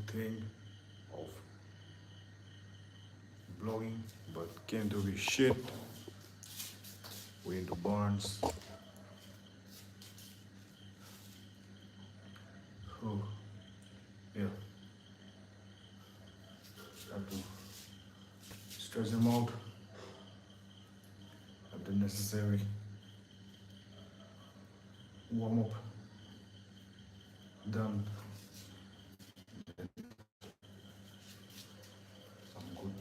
thing of blogging, but came to be shit. We into barns. Oh, yeah. Have to stretch them out. Have the necessary warm up done. Some good.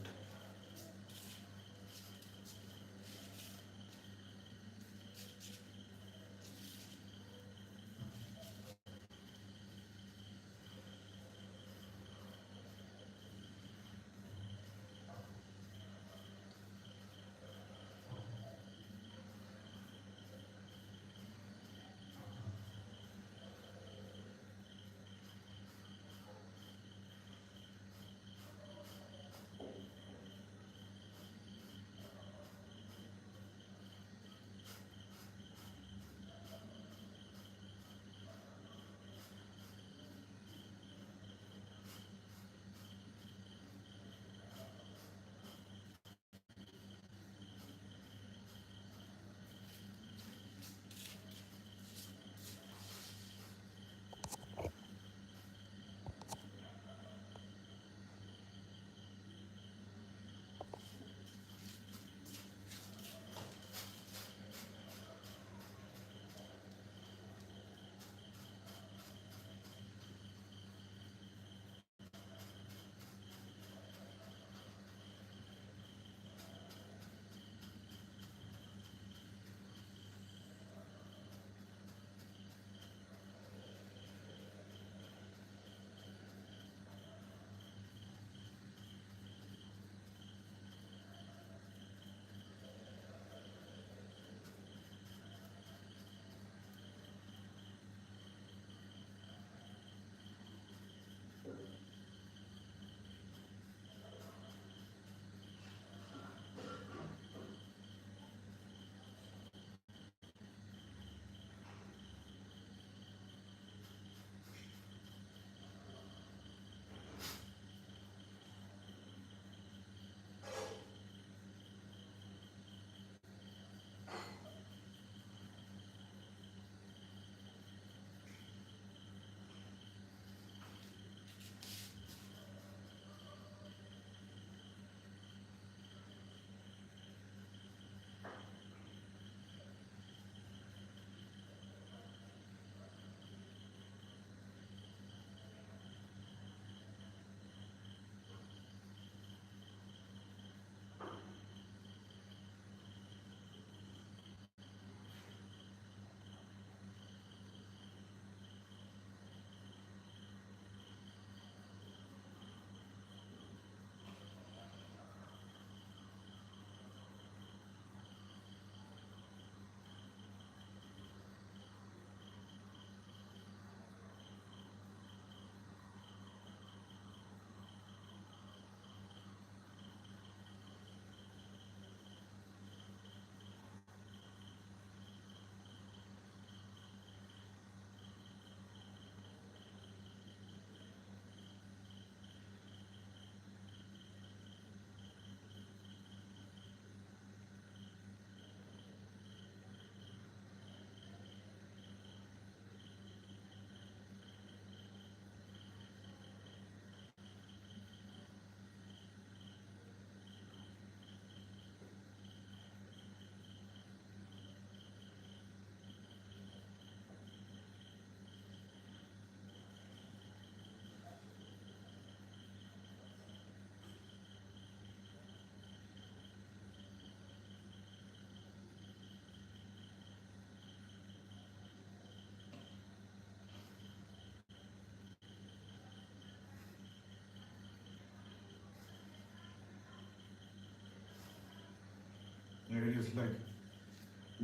It is like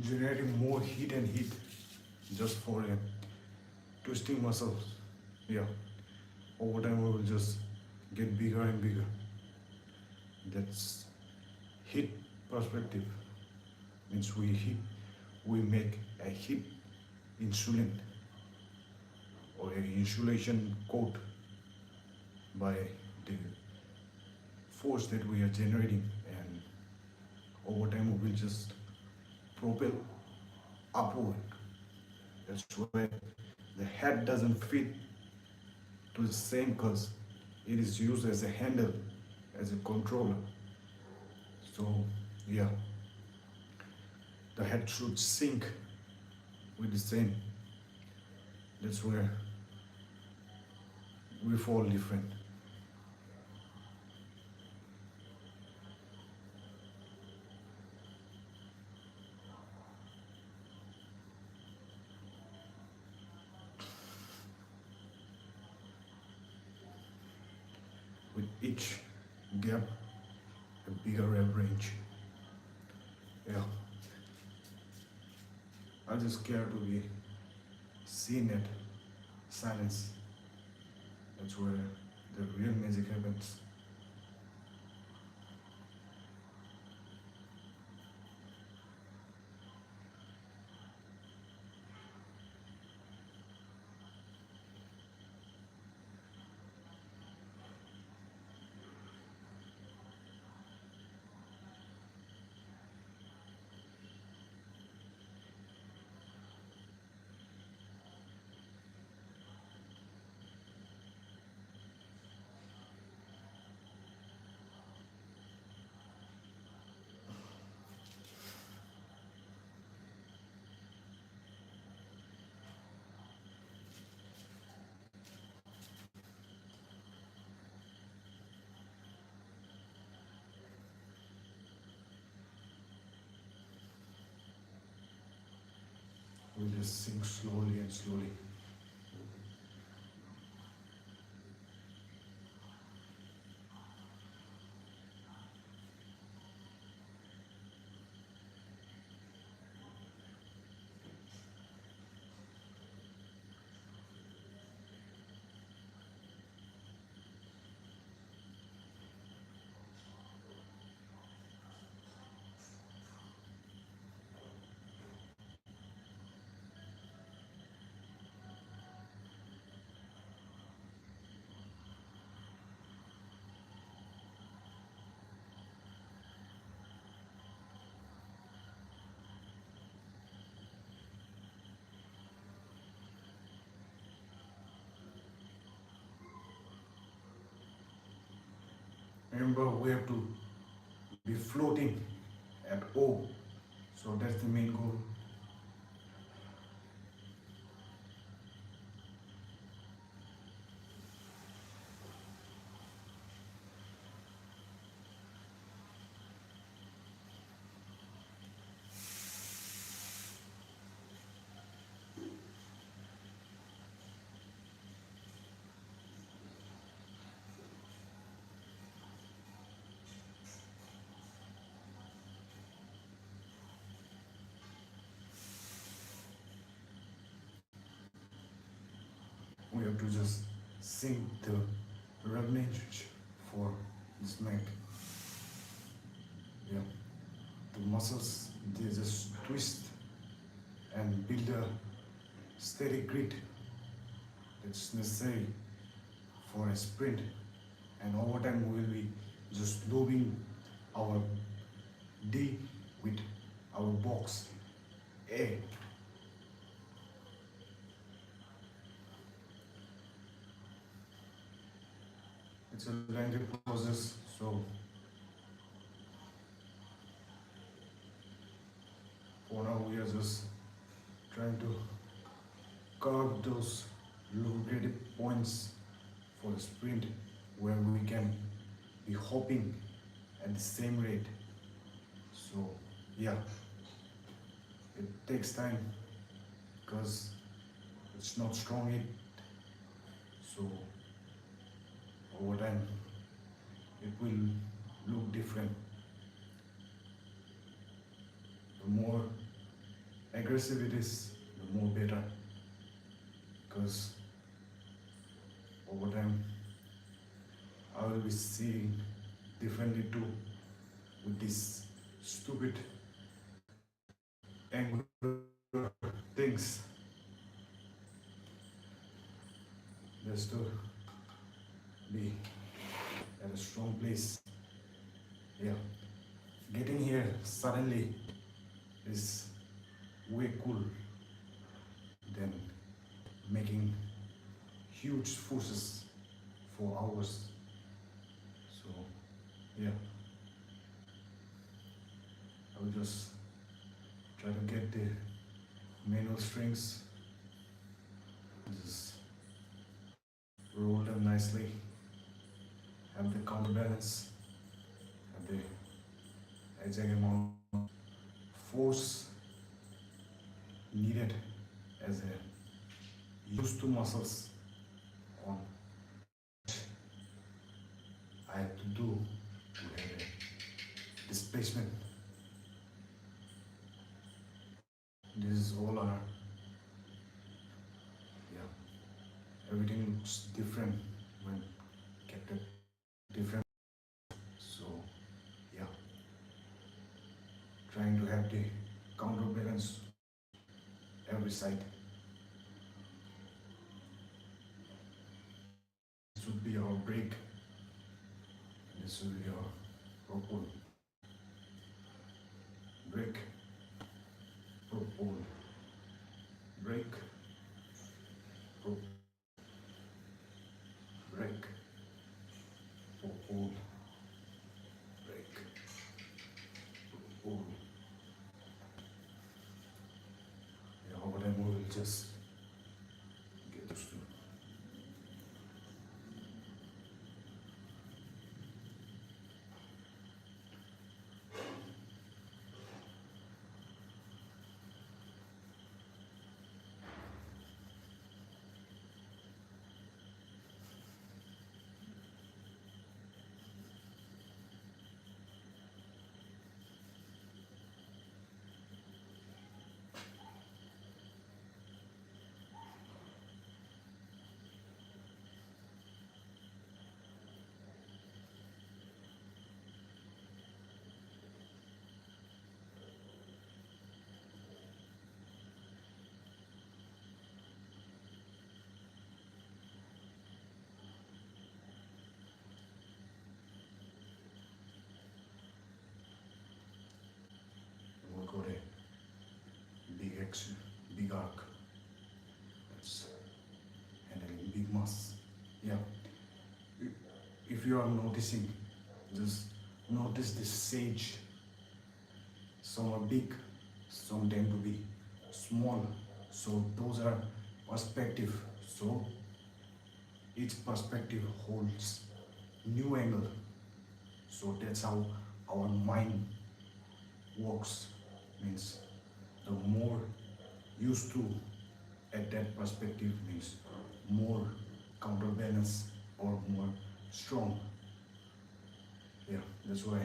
generating more heat and heat just for twisting muscles. Yeah, over time we will just get bigger and bigger. That's heat perspective. Means we make a heat insulin or an insulation coat by the force that we are generating, and over time we will just propel upward. That's why the head doesn't fit to the same because it is used as a handle, as a controller. So yeah, the head should sync with the same. That's where we fall different. With each gap, a bigger rev range. Yeah, I just care to be seen at silence. That's where the real magic happens. We just sink slowly and slowly. Remember, we have to be floating at O. So that's the main goal. We have to just sink the range for this neck. Yeah, the muscles, they just twist and build a steady grit that's necessary for a sprint. And over time we will be just looping our D with our box A. It's a lengthy process, so for now we are just trying to carve those lucrative points for the sprint where we can be hopping at the same rate. So yeah, it takes time because it's not strong yet. So over time it will look different. The more aggressive it is, the more better. Because over time I will be seeing differently too with these stupid angular things. Just to be at a strong place. Yeah, getting here suddenly is way cool than making huge forces for hours. So yeah, I will just try to get the manual strings, just roll them nicely, have the counterbalance, have the exact amount of force needed as a used to muscles on I have to do to have a displacement. This is all our, yeah, everything looks different when kept at different. So yeah, trying to have the counterbalance every side. This would be our brake, this will be our propel. Brake, propel, brake, propel, brake, propel, brake, propel. Yeah, over time we will just get used to. We'll go to big action, big arc. That's handling big mass. Yeah. If you are noticing, just notice this sage. Some are big, some tend to be small. So those are perspective. So each perspective holds new angle. So that's how our mind works. Means the more used to at that perspective means more counterbalance or more strong. Yeah, that's why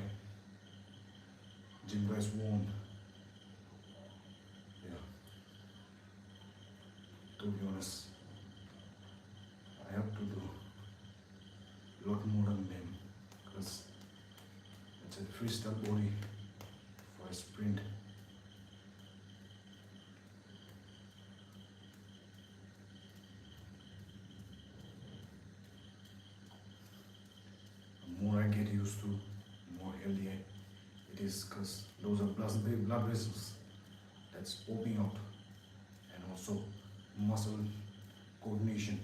gym guys won. Yeah, to be honest, I have to do a lot more than them because it's a freestyle body for a sprint. The more I get used to, the more healthy it is because those are blood vessels that's popping out and also muscle coordination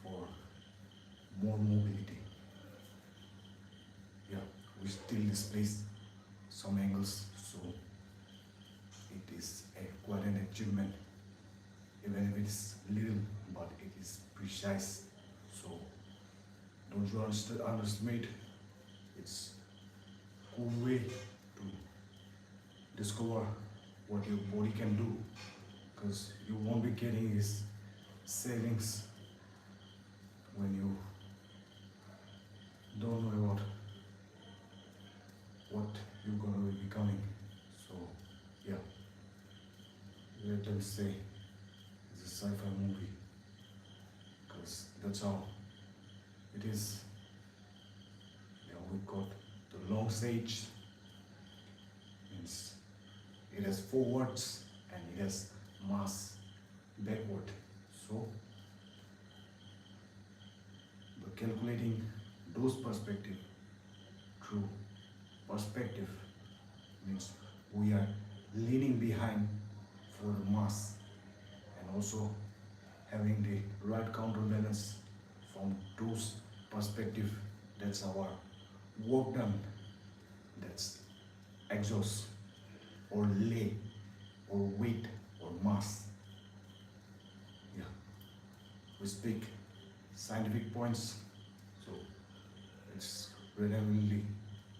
for more mobility. Yeah, we still displace some angles, so it is quite an achievement, even if it's little, but it is precise. So don't you underestimate. It's a cool way to discover what your body can do, because you won't be getting his savings when you don't know about what you're gonna be becoming. So yeah, let them say it's a sci-fi movie because that's how it is. Yeah, we got the long sage, means it has forwards and it has mass backward. So calculating those perspective through perspective means we are leaning behind for the mass and also having the right counterbalance from those perspective. That's our work done. That's exhaust or lay or weight or mass. Yeah, we speak scientific points, so it's relatively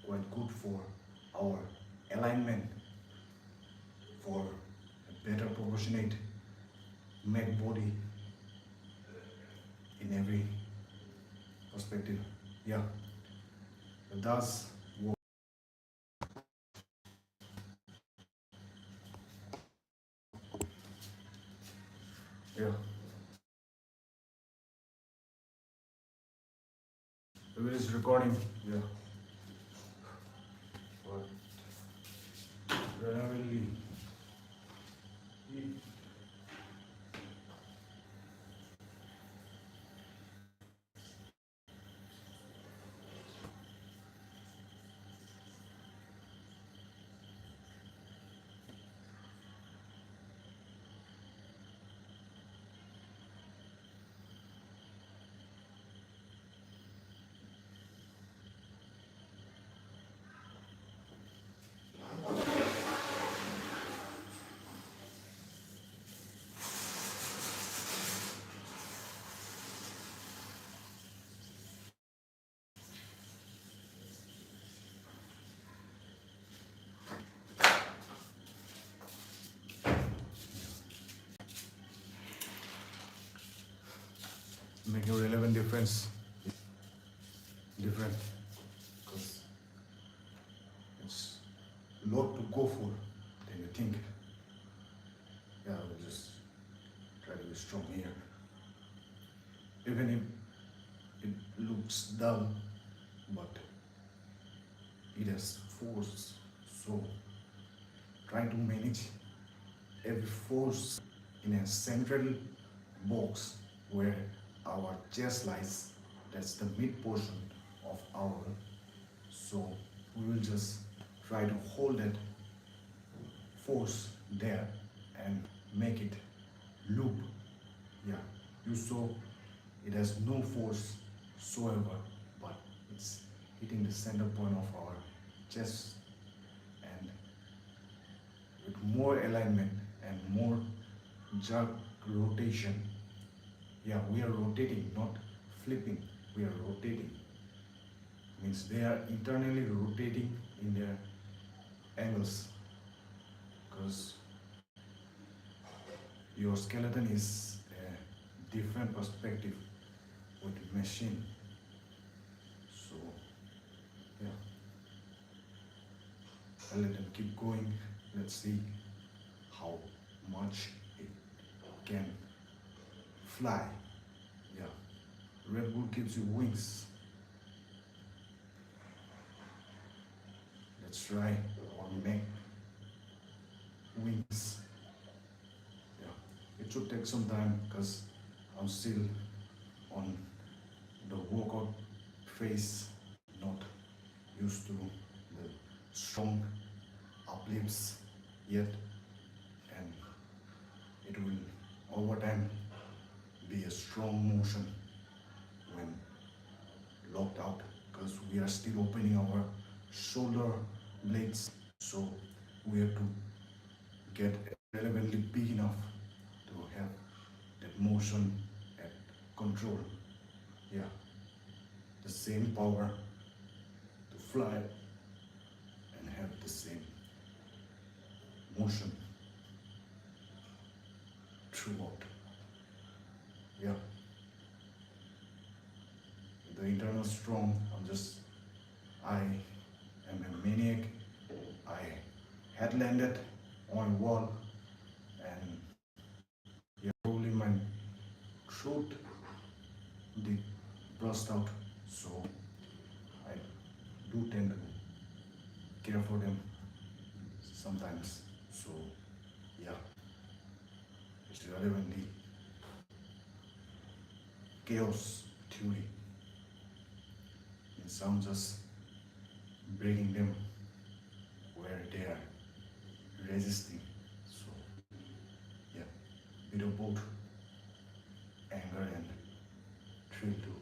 quite good for our alignment, for a better proportionate make body in every perspective. Yeah, it does work. Yeah, if it is recording, yeah, but relatively. Make a relevant difference different because it's a lot to go for than you think. Yeah, we'll just try to be strong here. Even if it looks dull, but it has force. So try to manage every force in a central box where our chest lies. That's the mid portion of our. So we will just try to hold that force there and make it loop. Yeah, you saw it has no force whatsoever, but it's hitting the center point of our chest, and with more alignment and more jerk rotation. Yeah, we are rotating, not flipping. We are rotating. Means they are internally rotating in their angles because your skeleton is a different perspective with machine. So yeah, I'll let them keep going. Let's see how much it can fly. Yeah, Red Bull gives you wings. Let's try or make wings. Yeah, it should take some time because I'm still on the workout phase, not used to the strong uplifts yet, and it will over time be a strong motion when locked out because we are still opening our shoulder blades, so we have to get relevantly big enough to have that motion at control. Yeah, the same power to fly and have the same motion throughout. Yeah, the internal strong. I am a maniac. I had landed on a wall and yeah, probably my throat did burst out. So I do tend to care for them sometimes. So yeah, it's relevantly chaos theory. So I'm just breaking them where they are resisting. So yeah, bit of both anger and thrill too.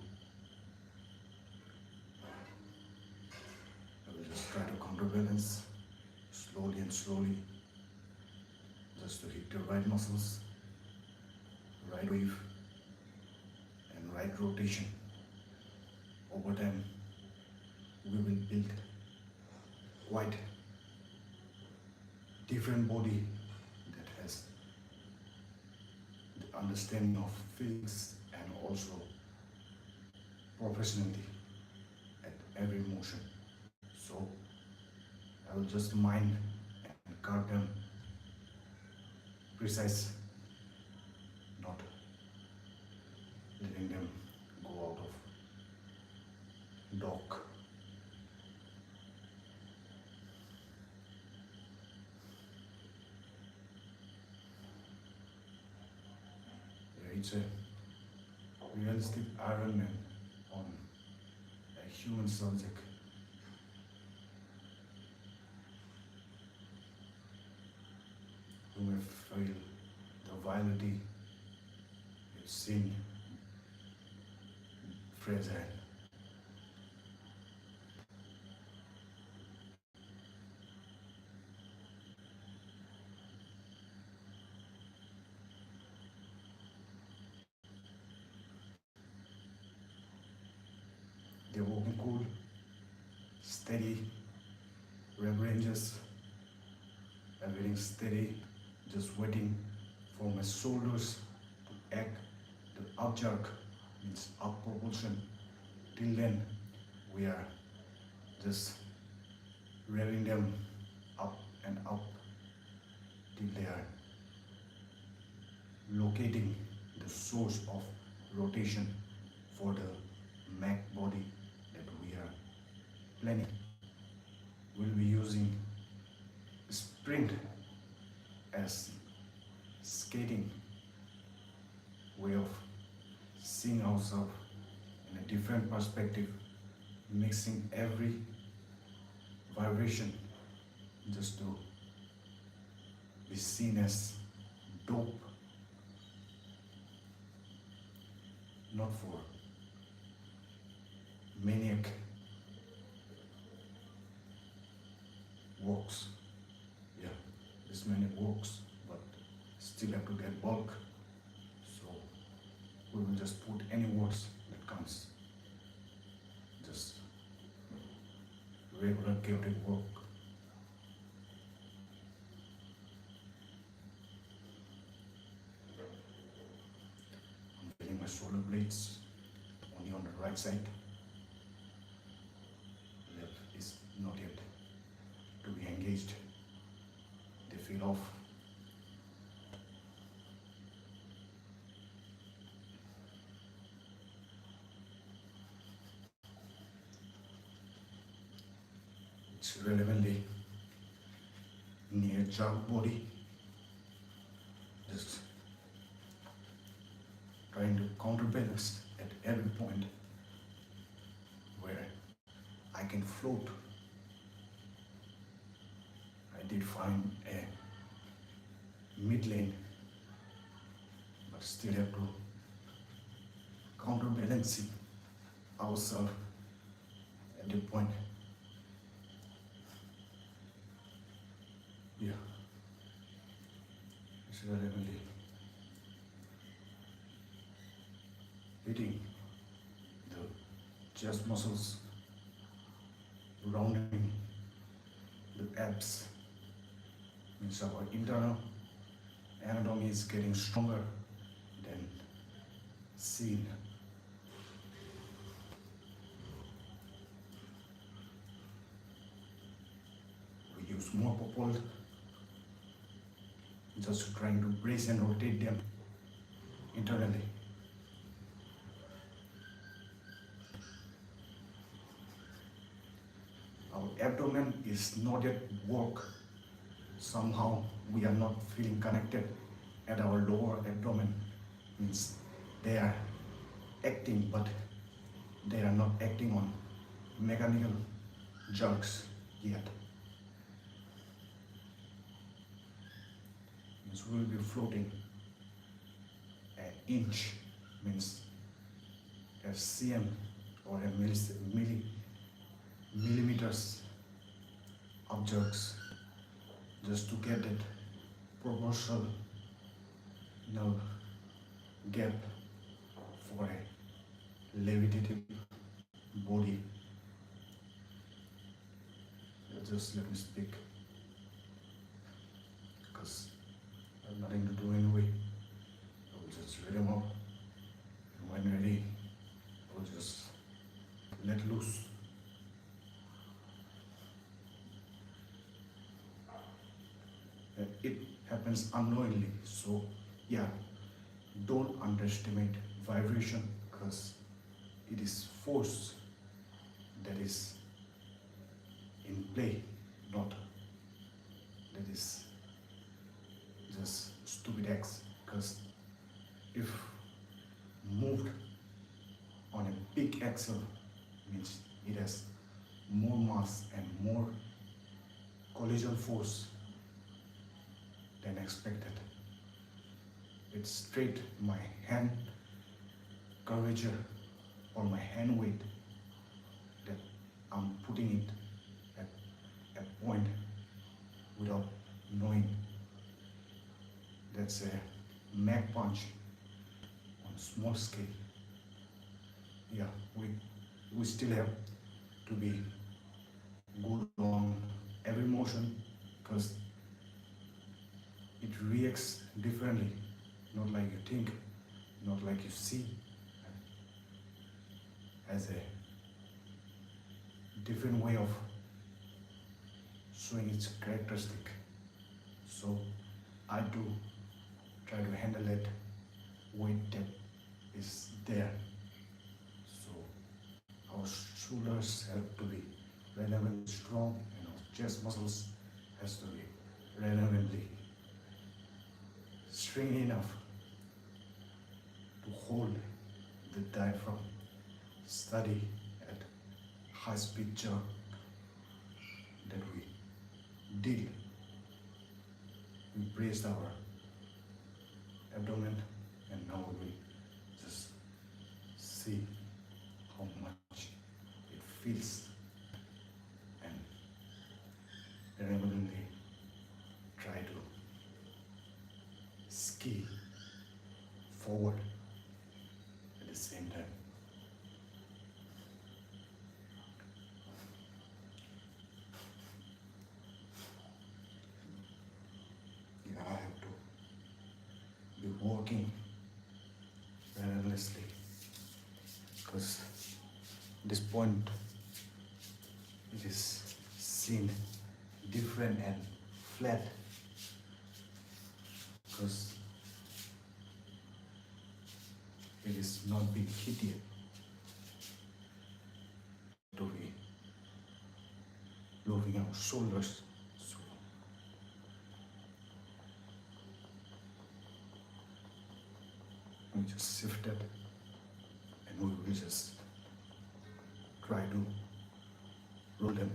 I will just try to counterbalance slowly and slowly, just to hit the right muscles, right wave and right rotation. Over time, we will build quite different body that has the understanding of physics and also professionality at every motion. So I will just mind and carve them precise, not letting them go out of dog. Yeah, it's a realistic Iron Man on a human subject. You may feel the vitality you've seen fragile. They're walking cool, steady, rep ranges, everything steady, just waiting for my shoulders to act. The up jerk means up propulsion. Till then, we are just revving them up and up till they are locating the source of rotation for the Mac body that we are planning. We'll be using sprint as skating way of seeing ourselves in a different perspective, mixing every vibration just to be seen as dope, not for maniac walks. Yeah, this maniac walks, but still have to get bulk. So we will just put any words that comes. Just regular chaotic work. I'm feeling my shoulder blades only on the right side. Left is not yet to be engaged. They feel off. It's relevantly near jerk body. Just trying to counterbalance at every point where I can float. I did find a mid lane, but still have to counterbalancing ourselves at the point. Yeah, it's relevantly hitting the chest muscles, rounding the abs, means our internal anatomy is getting stronger than seen. We use more propelled, just trying to brace and rotate them internally. Our abdomen is not yet work. Somehow we are not feeling connected at our lower abdomen. Means they are acting, but they are not acting on mechanical jerks yet. Means we will be floating an inch, means a cm or a millimeters of jerks, just to get that proportional gap for a levitative body. Just let me speak, because I have nothing to do anyway. I will just read them out, and when ready, I will just let loose. It happens unknowingly, so yeah, don't underestimate vibration, because it is force that is in play, not that is just stupid acts. Because if moved on a big axle, means it has more mass and more collision force than expected. It's straight my hand curvature or my hand weight that I'm putting it at a point without knowing. That's a Mach punch on a small scale. Yeah, we still have to be good on every motion, because it reacts differently, not like you think, not like you see, as a different way of showing its characteristic. So I do try to handle that weight that is there. So our shoulders have to be relevantly strong, and our chest muscles has to be relevantly stringy enough to hold the diaphragm steady at high speed jerk that we did. We braced our abdomen, and now we will just see how much it feels, and relevantly try to ski forward at the same time. Yeah, I have to be working relentlessly, because this point it is seen different and flat, because it is not being hit yet. To be moving our shoulders. So we just shift it, and we will just try to roll them.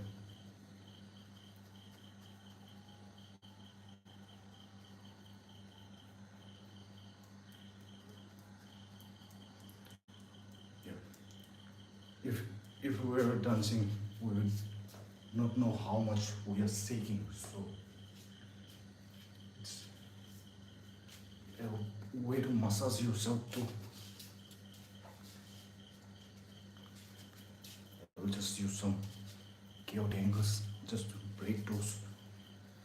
If we were dancing, we would not know how much we are shaking. So it's a way to massage yourself too. We'll just use some chaotic angles just to break those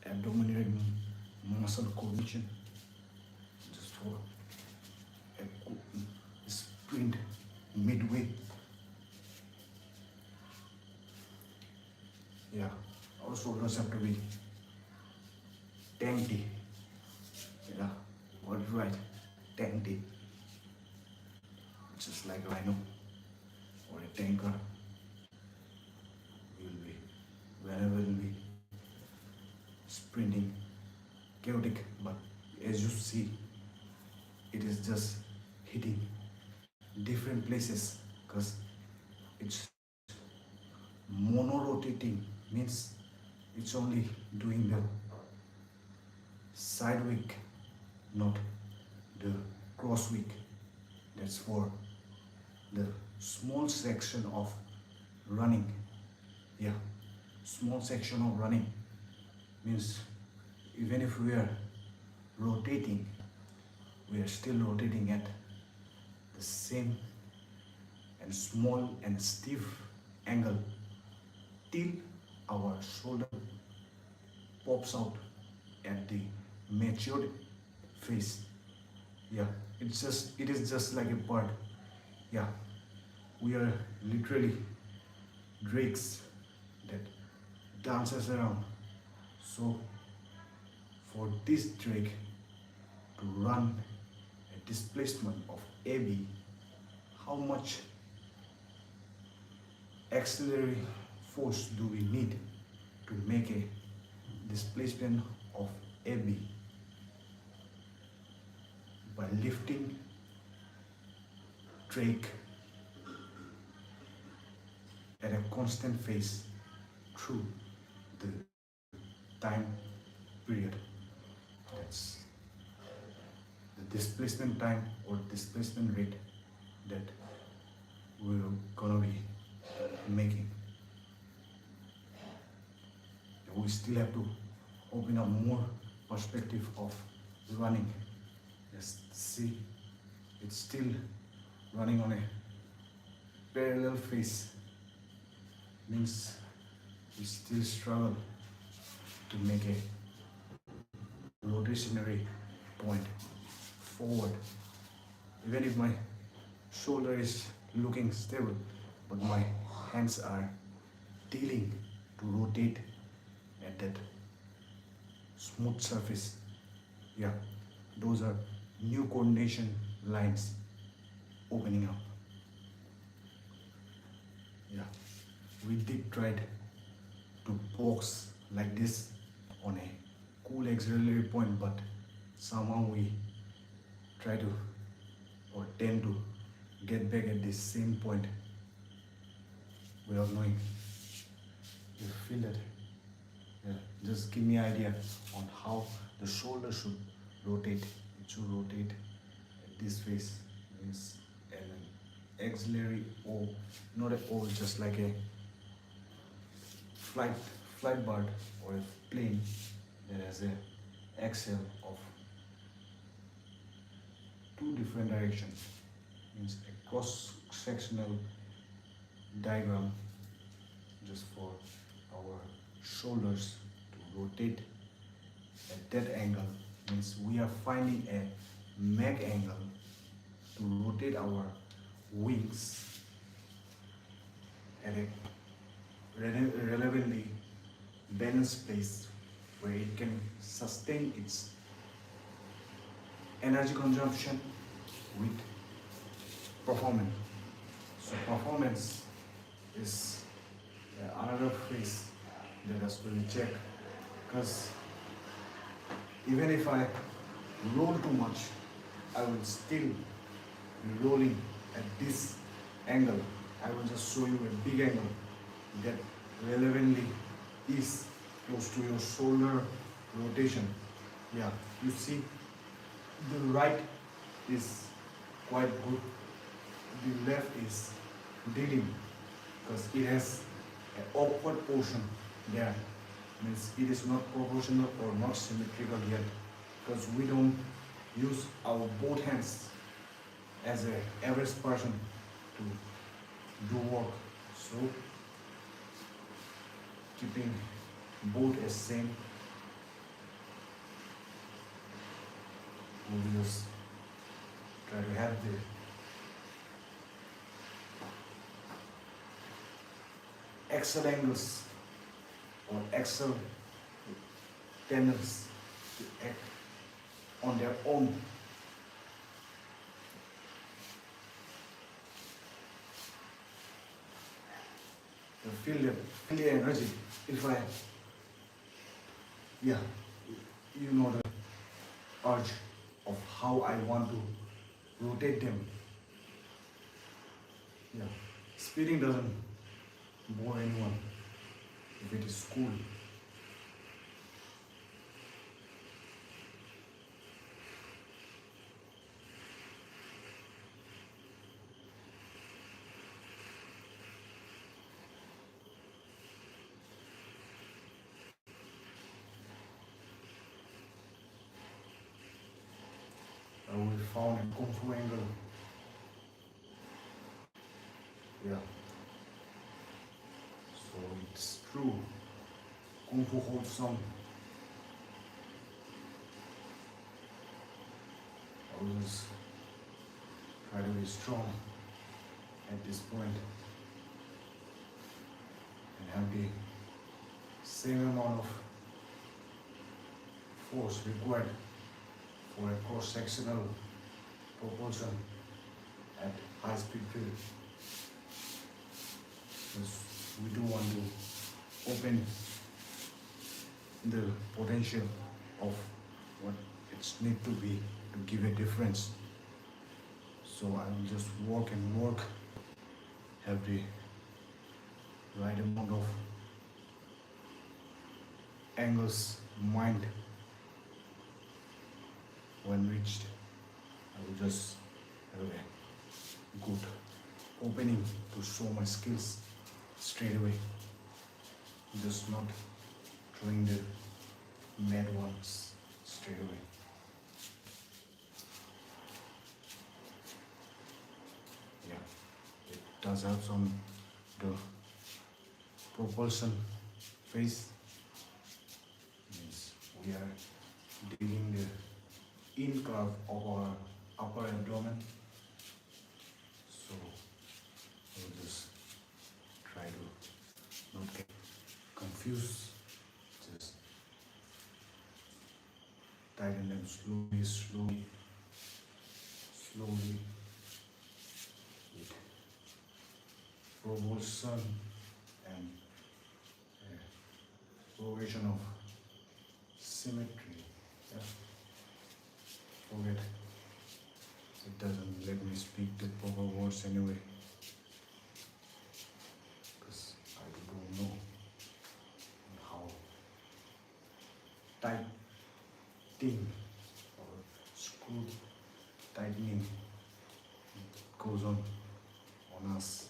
abdominal muscle coordination, just for a sprint midway. Yeah, our shoulders have to be dainty. Yeah, got it right, dainty. Just like a rhino or a tanker. We will be, whenever we'll be sprinting, chaotic, but as you see, it is just hitting different places, because it's Mono-rotating means it's only doing the side wick, not the cross wick. That's for the small section of running. Yeah, small section of running means even if we are rotating, we are still rotating at the same and small and stiff angle till our shoulder pops out at the matured face. Yeah, it is just like a bird. Yeah, we are literally drakes that dances around. So for this drake to run a displacement of AB, how much auxiliary force do we need to make a displacement of AB? By lifting drake at a constant pace through the time period. That's the displacement time or displacement rate that we're gonna be making. We still have to open up more perspective of running. Just see, it's still running on a parallel phase. Means we still struggle to make a rotationary point forward. Even if my shoulder is looking stable, but my hands are dealing to rotate at that smooth surface. Yeah, those are new coordination lines opening up. Yeah, we did try to box like this on a cool auxiliary point, but somehow we try to or tend to get back at the same point without knowing. You feel that? Yeah, just give me an idea on how the shoulder should rotate. It should rotate at this face, means an auxiliary O, not a O, just like a flight bird or a plane that has a axle of two different directions. Means a cross-sectional diagram just for our shoulders to rotate at that angle. Means we are finding a mag angle to rotate our wings at a relevantly balanced place where it can sustain its energy consumption with performance. So performance is another phrase that has to be checked, because even if I roll too much, I will still be rolling at this angle. I will just show you a big angle that relevantly is close to your shoulder rotation. Yeah, you see the right is quite good, the left is dealing because it has an awkward portion there. Means it is not proportional or not symmetrical yet, because we don't use our both hands as an average person to do work. So keeping both as same, we'll just try to have the axial angles or axial tendons to act on their own. To feel the energy. If I, yeah, you know the urge of how I want to rotate them. Yeah, speeding doesn't bore anyone. If it is school, we found a Kung Fu angle. Yeah. So it's true. Kung Fu holds some. I will just try to be strong at this point and have the same amount of force required for a cross-sectional propulsion at high speed field. Because we do want to open the potential of what it's need to be to give a difference. So I will just work and work, have the right amount of angles in mind. When reached, I will just have a good opening to show my skills straight away. Just not throwing the mad ones straight away. Yeah, it does have some the propulsion phase. Means we are digging the in curve of our upper abdomen. So we'll just try to not get confused. Just tighten them slowly, slowly, slowly. With propulsion and provision of symmetry. Yeah. Forget. It doesn't let me speak the proper words anyway. Because I don't know how tighting or screw tightening goes on us.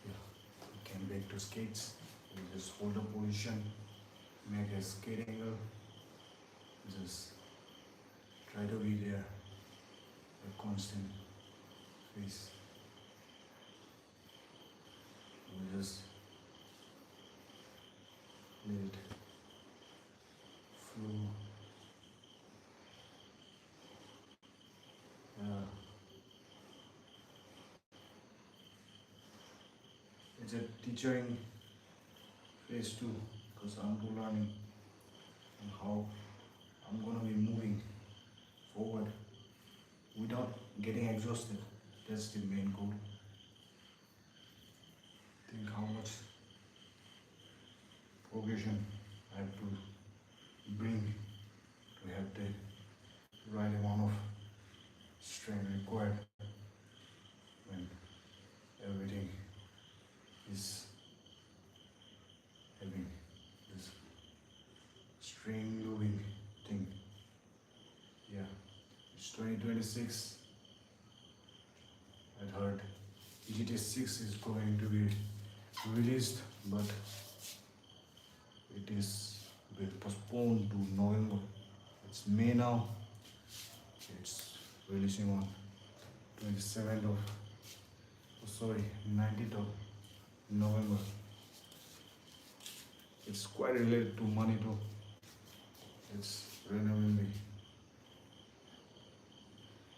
Yeah, we can back to skates. We just hold a position, make a skate angle, just try to be there, a constant face. We just let it flow. It's a teaching phase too, because I'm learning on how I'm gonna be moving forward without getting exhausted. That's the main goal. Think how much progression I have to bring to have the right amount of strength required when everything is having this string moving thing. Yeah, it's 2026. I heard GTA 6 is going to be released, but it is been postponed to November. It's May now. It's releasing on 27th of, 19th of November. It's quite related to money too. It's renewing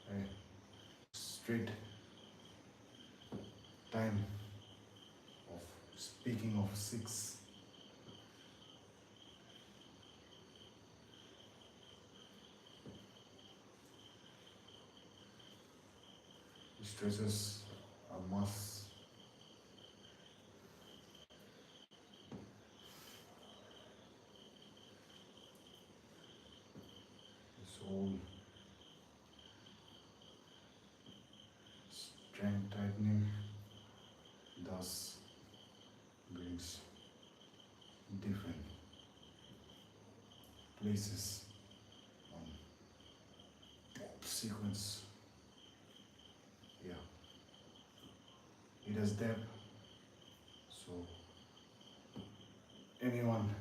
the straight time of speaking of 6. Stresses are must. This whole places on pop sequence. Yeah, it has depth. So anyone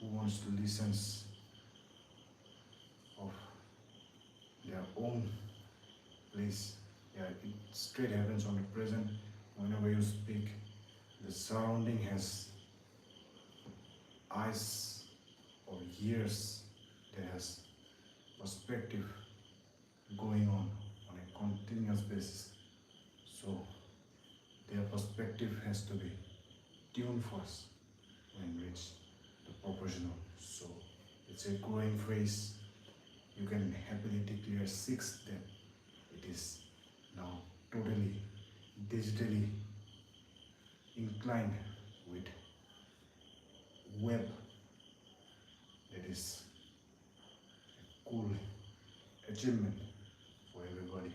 who wants to listen of their own place, yeah, it straight happens on the present. Whenever you speak, the surrounding has eyes or ears that has perspective going on a continuous basis. So their perspective has to be tuned first when reach the proportional. So it's a growing phrase. You can happily declare six that it is now totally digitally inclined with web. That is a cool achievement for everybody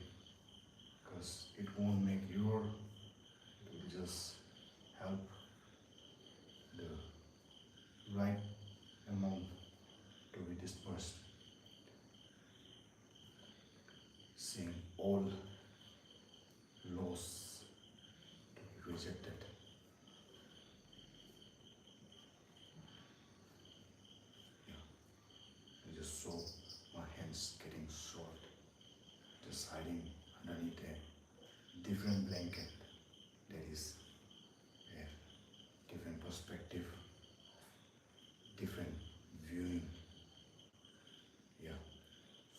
because it won't make error, it will just help the right amount to be dispersed, seeing all laws to be rejected. Yeah, I just saw my hands getting short, just hiding underneath a different blanket that is a different perspective, different viewing. Yeah,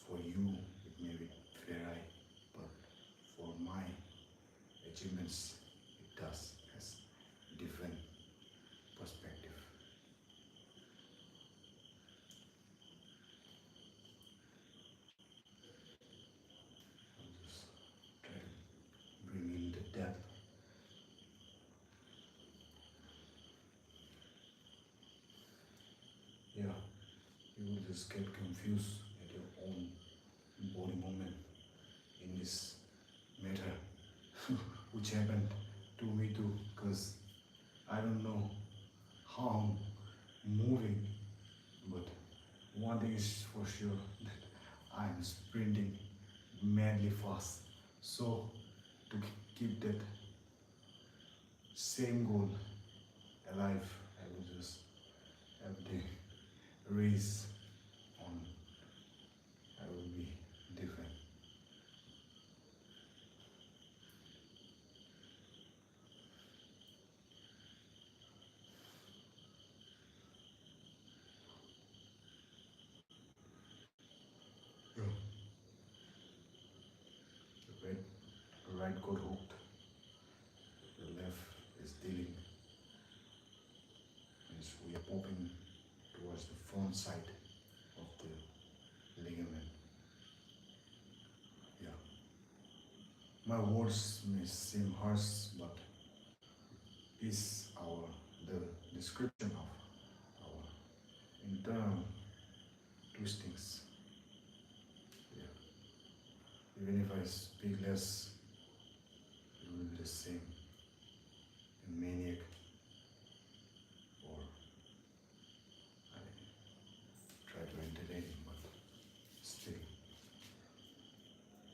for you it may be vary, but for my achievements it does has different perspective. I'll just try to bring in the depth. Yeah, you will just get confused at your own body movement in this matter, which happened to me too, because I don't know how I'm moving, but one thing is for sure that I'm sprinting madly fast. So to keep that same goal alive, I will just have the race on. I will be different. Yeah. The right got hooked, the left is dealing, as we are popping towards the front side of the ligament. Yeah. My words may seem harsh, but is the description of our internal twistings. Yeah. Even if I speak less, it will be the same. A maniac, or I try to entertain him, but still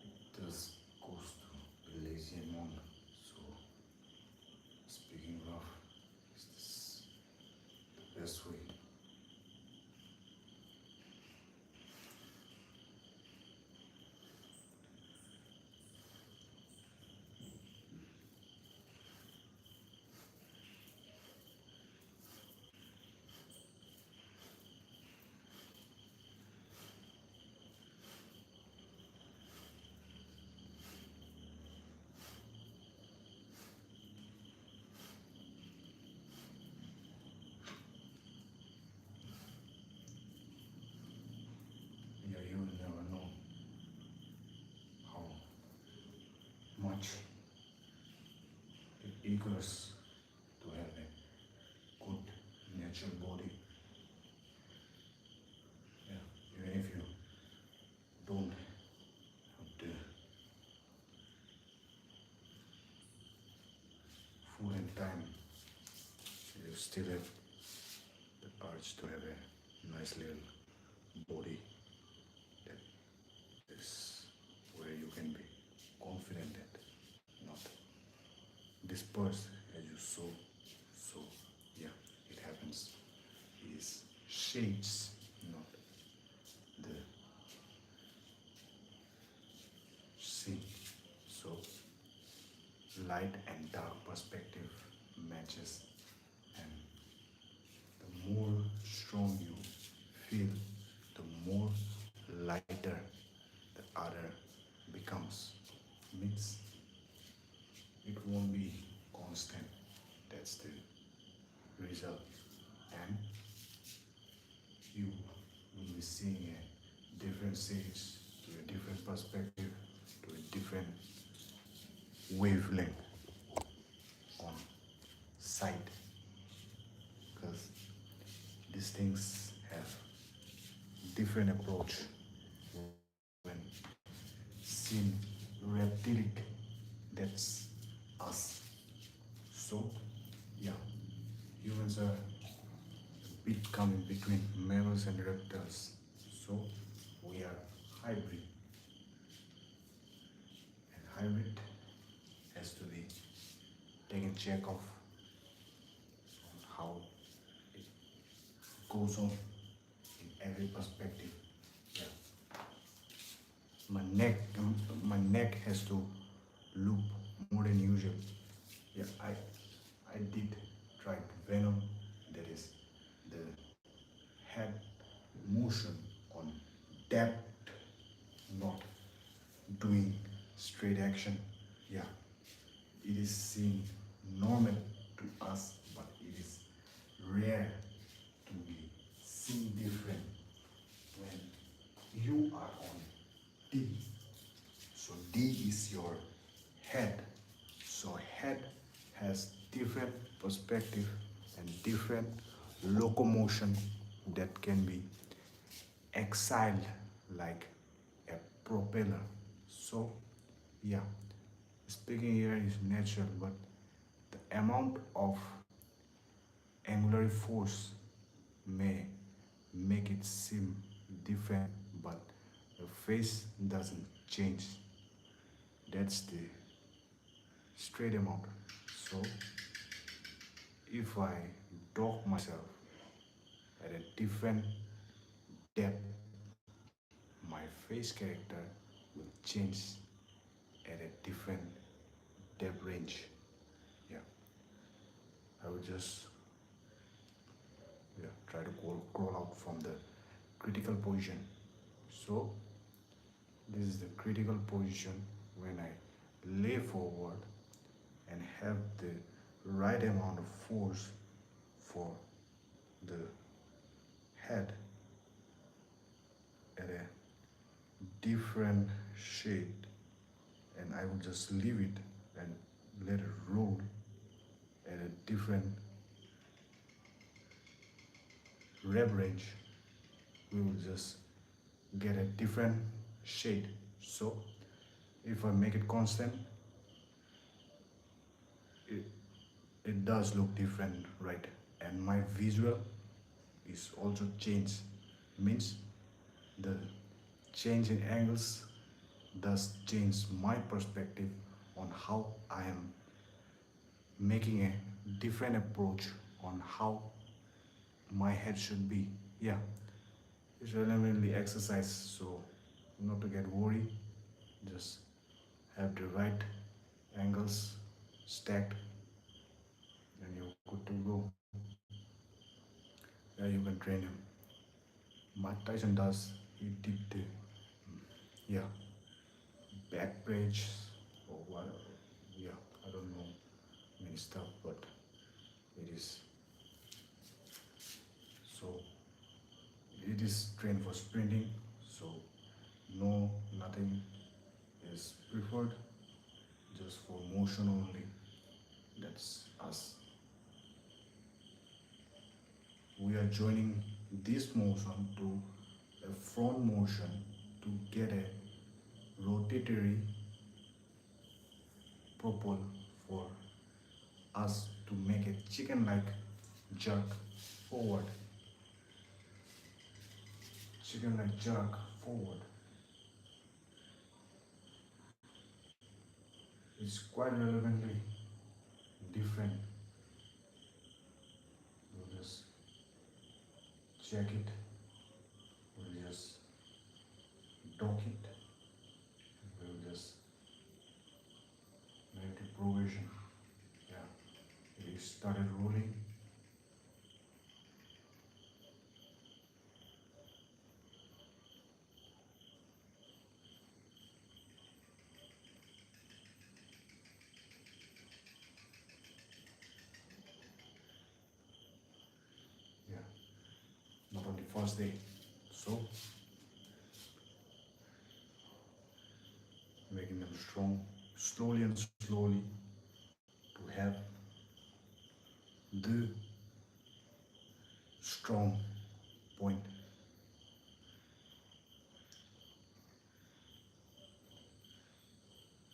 it does goes to be lazy and on. So speaking rough is the best way. Yeah, you will never know how much it equals to have a good natural body. Yeah, even if you don't have the food and time, you still have the urge to have a nice little body that is where you can be confident that not dispersed as you sow. So yeah, it happens. It is shades, not the sea. So light and dark perspective matches, and the more strong you feel, the more lighter the other becomes. Means it won't be constant. That's the result. And you will be seeing a different stage, to a different perspective, to a different wavelength on sight, because these things have different approach when seen reptilic. That's us. So yeah, humans are a bit coming between mammals and reptiles. So we are hybrid, and hybrid has to be taken check of on how it goes on in every perspective. Yeah. My neck has to loop more than usual. Yeah, I did try Venom, that is the head motion on depth, not doing straight action. Yeah, it is seen normal to us, but it is rare to be seen different when you are on D. So D is your head. So head has different perspective and different locomotion that can be exiled like a propeller. So yeah, speaking here is natural, but the amount of angular force may make it seem different, but the face doesn't change. That's the straight amount. So if I dock myself at a different depth, my face character will change at a different depth range. Yeah, I will just try to crawl out from the critical position. So this is the critical position when I lay forward and have the right amount of force for the head at a different shade, and I will just leave it and let it roll at a different rev range. We will just get a different shade. So if I make it constant, it, it does look different, right? And my visual is also changed. Means the change in angles does change my perspective on how I am making a different approach on how my head should be. Yeah, it's relevantly exercise, so not to get worried, just have the right angles stacked and you're good to go. Yeah, you can train him. Mike Tyson does. He did the yeah back bridge or what? Yeah, I don't know many stuff, but it is so. It is trained for sprinting, so no, nothing is preferred, just for motion only. That's us. We are joining this motion to a front motion to get a rotatory propel for us to make a chicken like jerk forward. chicken leg jerk forward. It's quite relevantly different. We'll just check it, we'll just dock it, we'll just make the progression. Yeah, it started rolling. Yeah, not on the first day. So, making them strong, slowly and slowly, to have the strong point.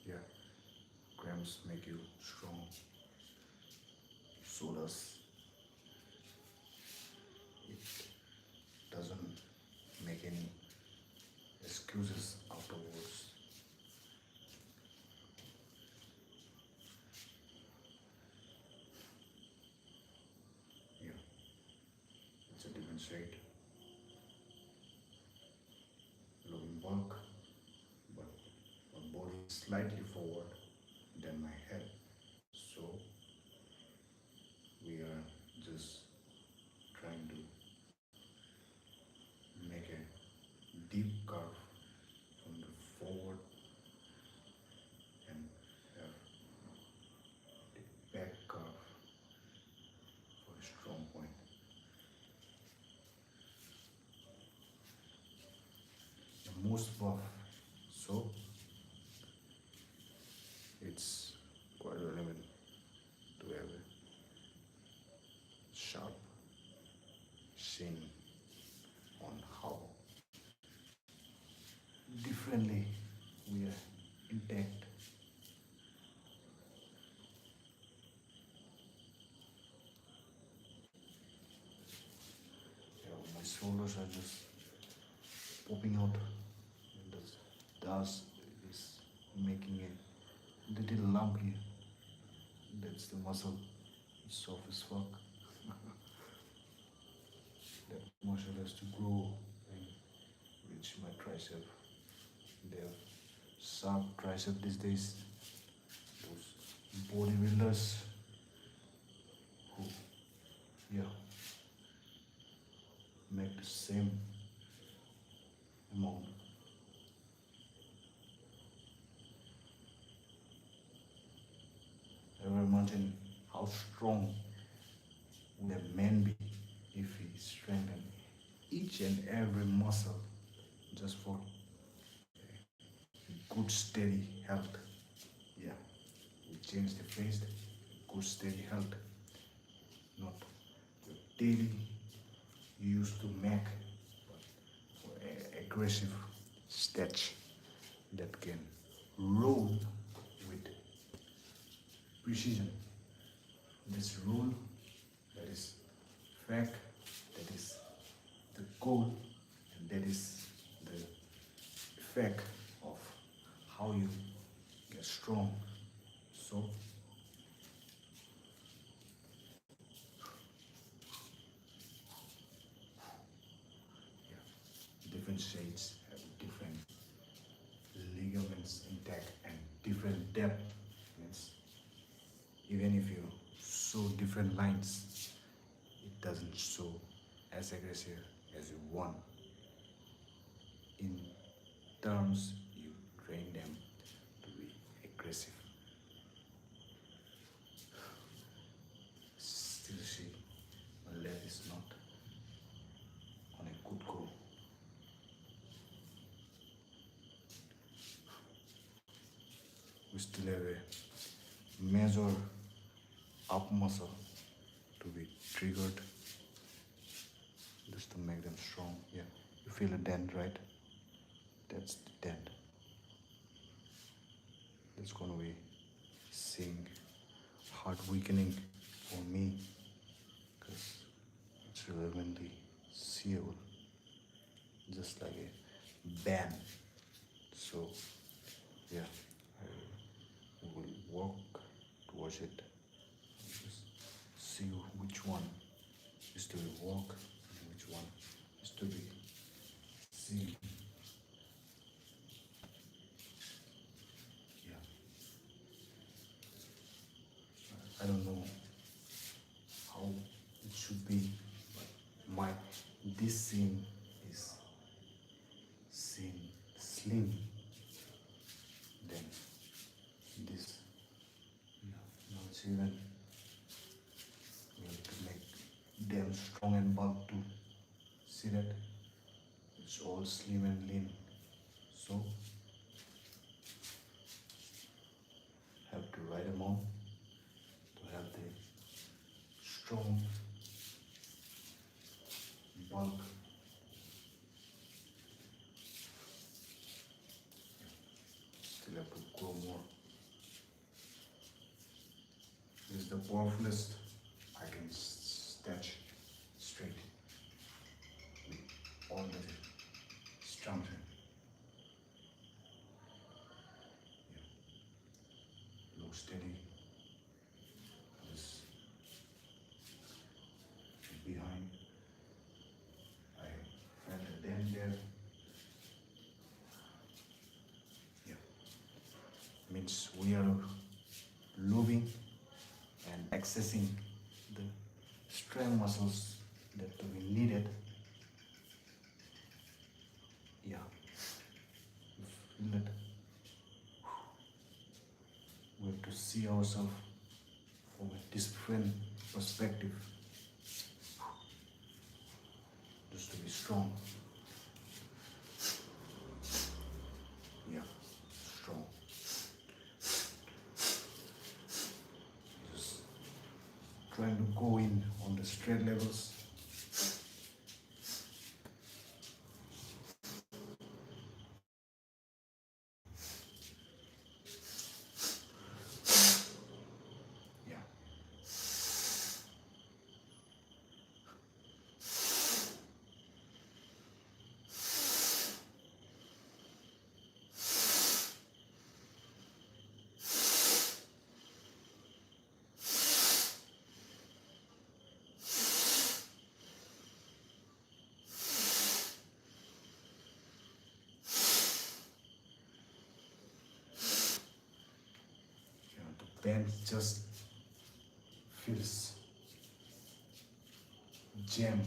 Yeah, cramps make you strong. So does it doesn't make any excuses afterwards. Yeah, it's a different shade, looking bulk, but my body is slightly forward than my head. So we are just trying to make a deep curve from the forward and have the back curve for a strong point. The most buff, so it's quite relevant to have a sharp sheen on how differently we are intact. Yeah, my shoulders are just popping out, and the dust is making a little lump here. That's the muscle. It's soft as fuck. That muscle has to grow and reach my tricep. They have sharp tricep these days. Those bodybuilders who, yeah, make the same amount. Ever imagine how strong would a man be if he strengthened each and every muscle just for good steady health? Yeah, we change the phrase, good steady health, not your daily used to make, but for aggressive stretch that can roll with precision. This rule, that is fact, that is the goal, and that is the effect of how you get strong. So, yeah, different shades have different ligaments intact and different depth. Means even if you show different lines, it doesn't show as aggressive as you want. In terms, you train them to be aggressive. Still see, my leg is not on a good go. We still have a major up muscle to be triggered just to make them strong. Yeah, you feel a dent, right? That's the dent. That's gonna be seeing heart weakening for me because it's relevantly seeable. just like a band. So yeah, I will walk towards it. Just see which one is to be walk and which one is to be seen. Yeah, I don't know how it should be, but my this scene is seen slim, then this. Yeah, now it's even we have to make them strong and bulk too. See that? It's all slim and lean. So have to write them on to have the strong bulk. Still have to grow more. This is the powerfulest I can stretch straight with all the strength. Yeah. Look steady. This behind. I felt a dent there. Yeah. Means we are looping and accessing the strength muscles that we needed. Yeah, you feel it. We have to see ourselves from a different perspective, just to be strong. Yeah, strong. Just trying to go in on the straight levels. Yeah. The band just feels jam.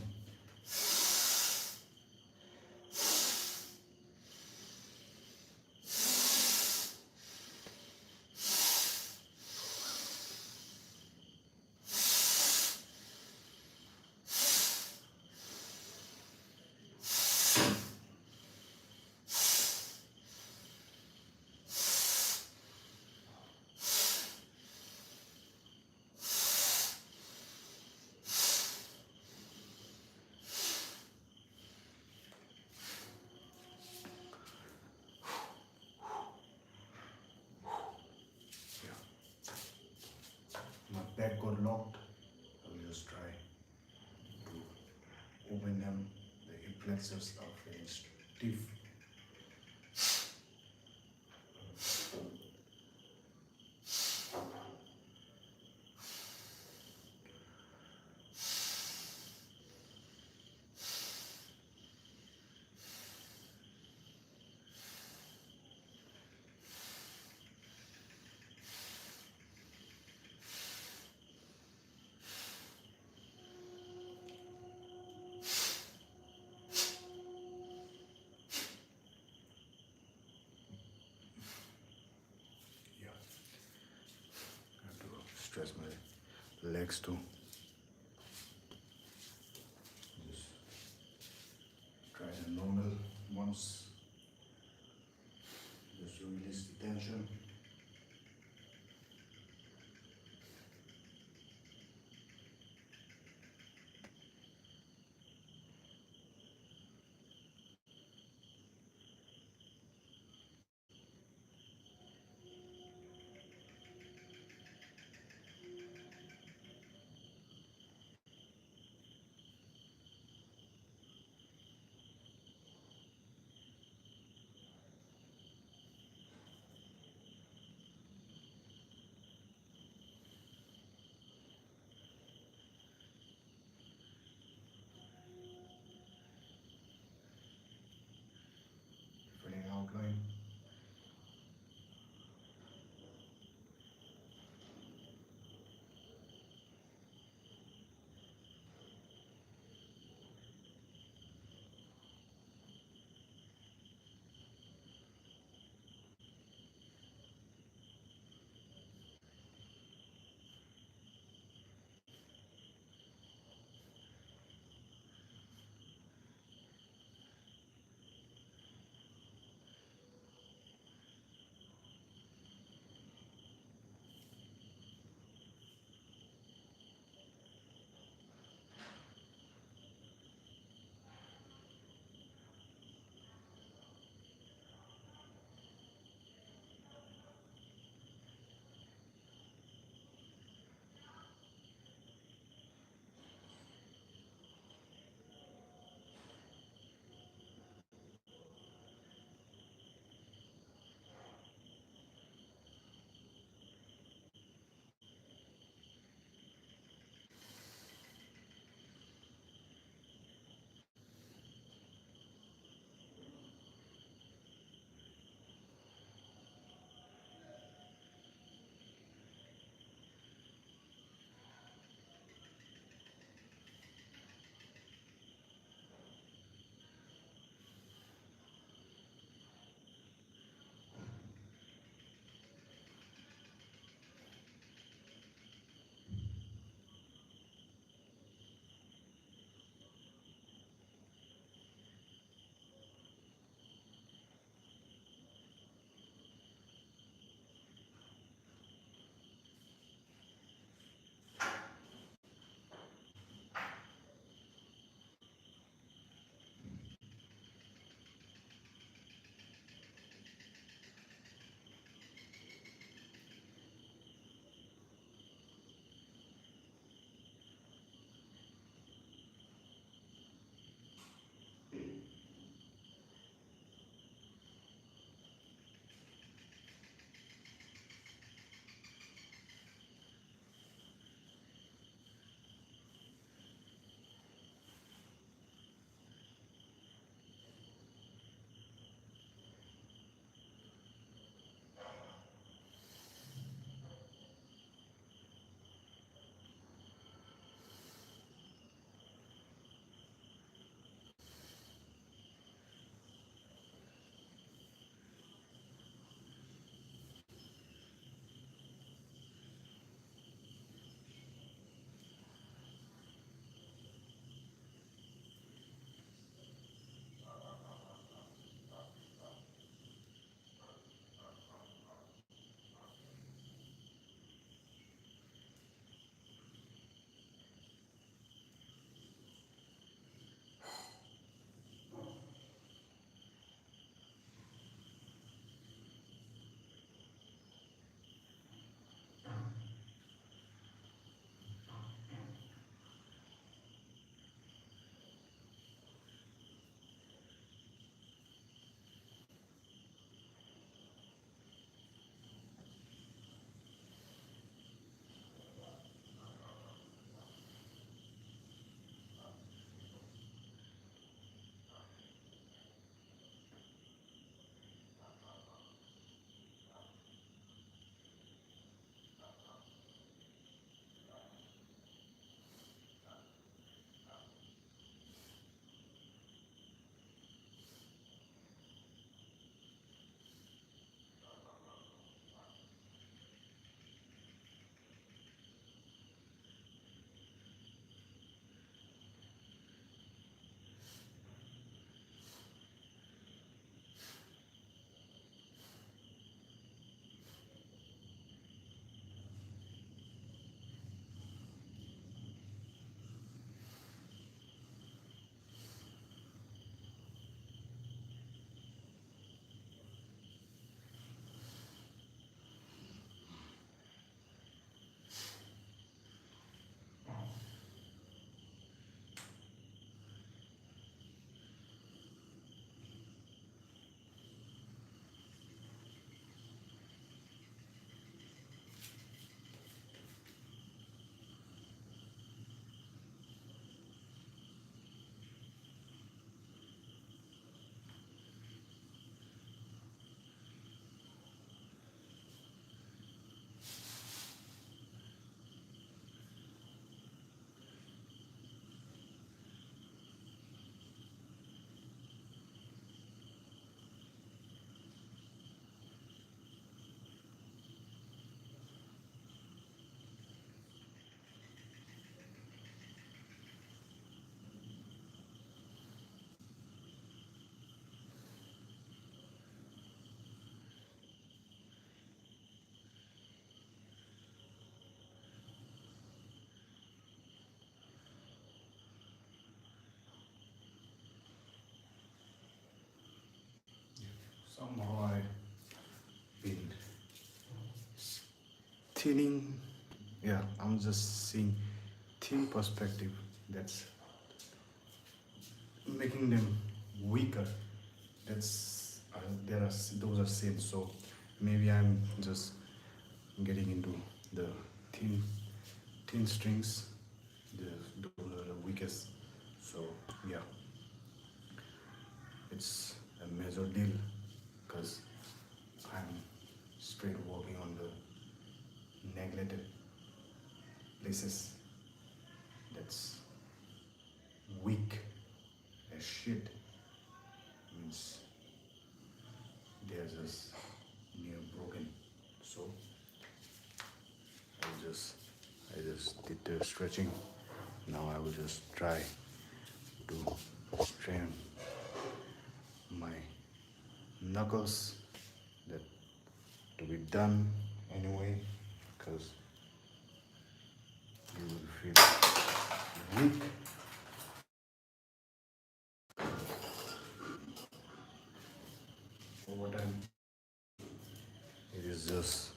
My back got locked. I will just try to open them. The hip flexors are very stiff. Yeah, I have to stress my legs too. Just try the normal ones. Just to release the tension. somehow I been thinning. Yeah, I'm just seeing thin perspective. That's making them weaker. That's there are those are same. So maybe I'm just getting into the thin thin strings. Those are the weakest. So yeah, it's a major deal because I'm straight working on the neglected places. That's weak as shit. Means they're just near broken. So I just did the stretching. Now I will just try to strain my knuckles. That to be done anyway, because you will feel weak. Over time, it is just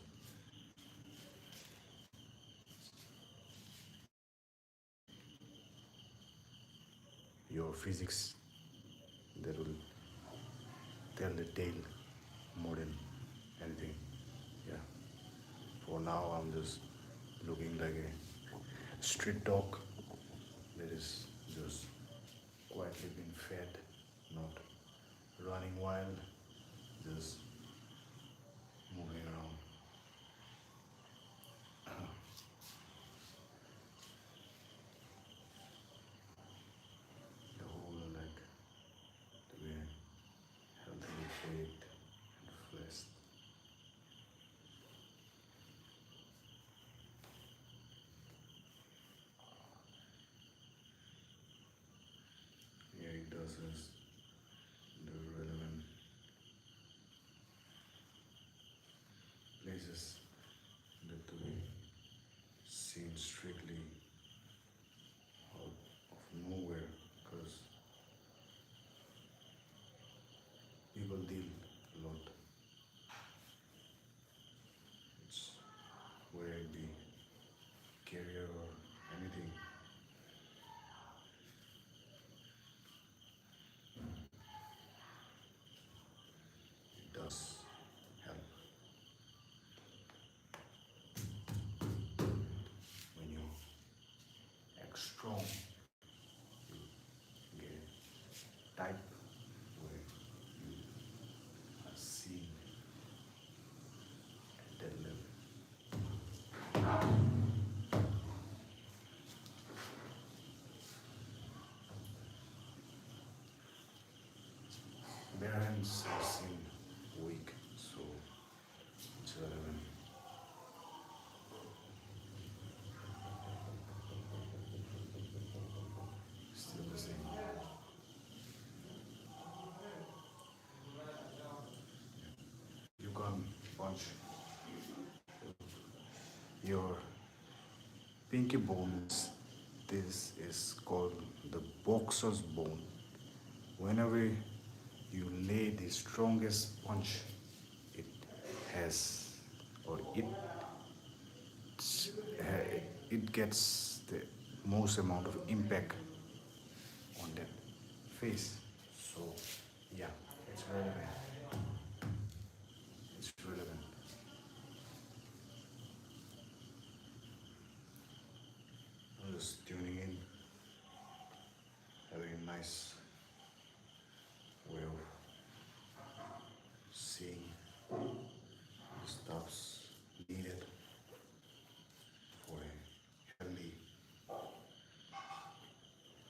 your physics that will tell the tale more than anything. Yeah. For now, I'm just looking like a street dog that is just quietly being fed, not running wild, just moving around. The whole like to be healthily shaped and fleshed. Yeah, it does is the relevant places that to be seen strictly out of nowhere because people deal a lot. It's where it be career or anything. It does help when you act strong. You get type where you are seen at that level. Bare hands are seen weak, so it's relevant. Still the same. You can punch your pinky bones. This is called the boxer's bone. Whenever you lay the strongest punch, it has or it gets the most amount of impact on that face. So yeah, it's relevant. It's relevant. I'm just tuning in, having a nice way of seeing the stuffs needed for a healthy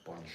punch.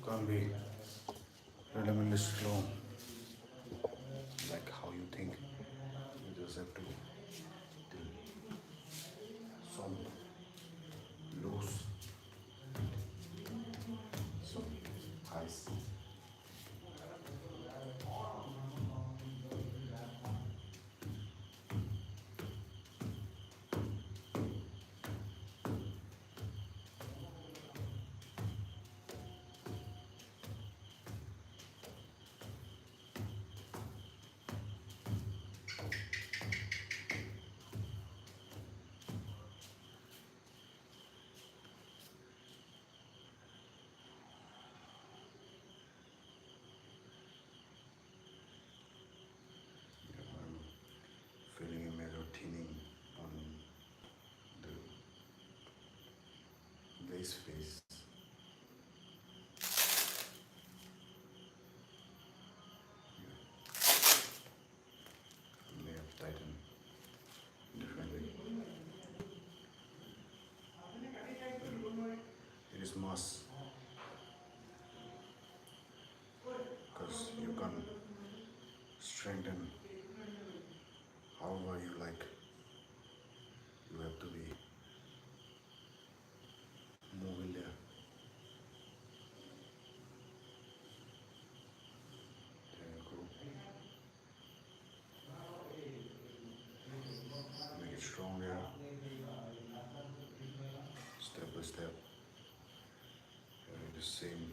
Can't be relatively slow like how you think. You just have to till some lows, some highs. I'm feeling a major thinning on the base face. I may have tightened differently. It is mass because you can strengthen however you like. You have to be moving there. There you go. Make it stronger, step by step. The same.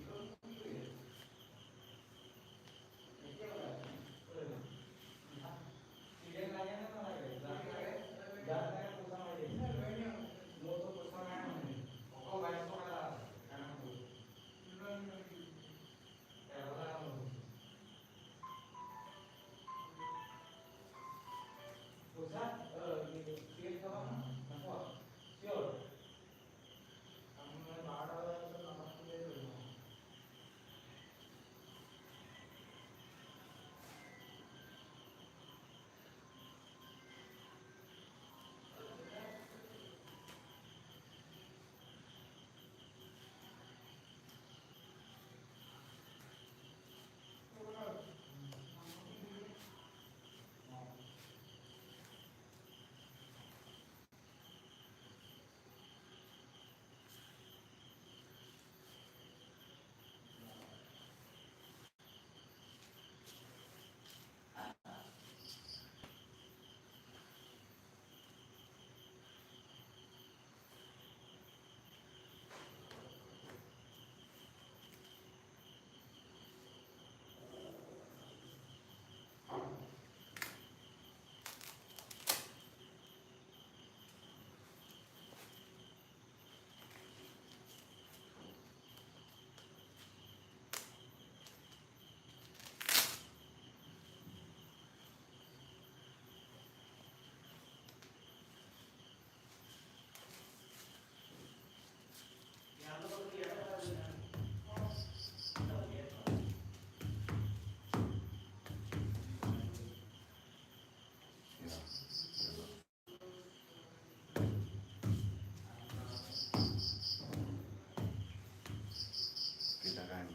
Feel like I'm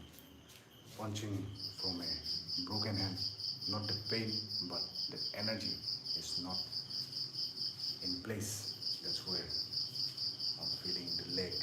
punching from a broken hand. Not the pain, but the energy is not in place. That's where I'm feeling the leg.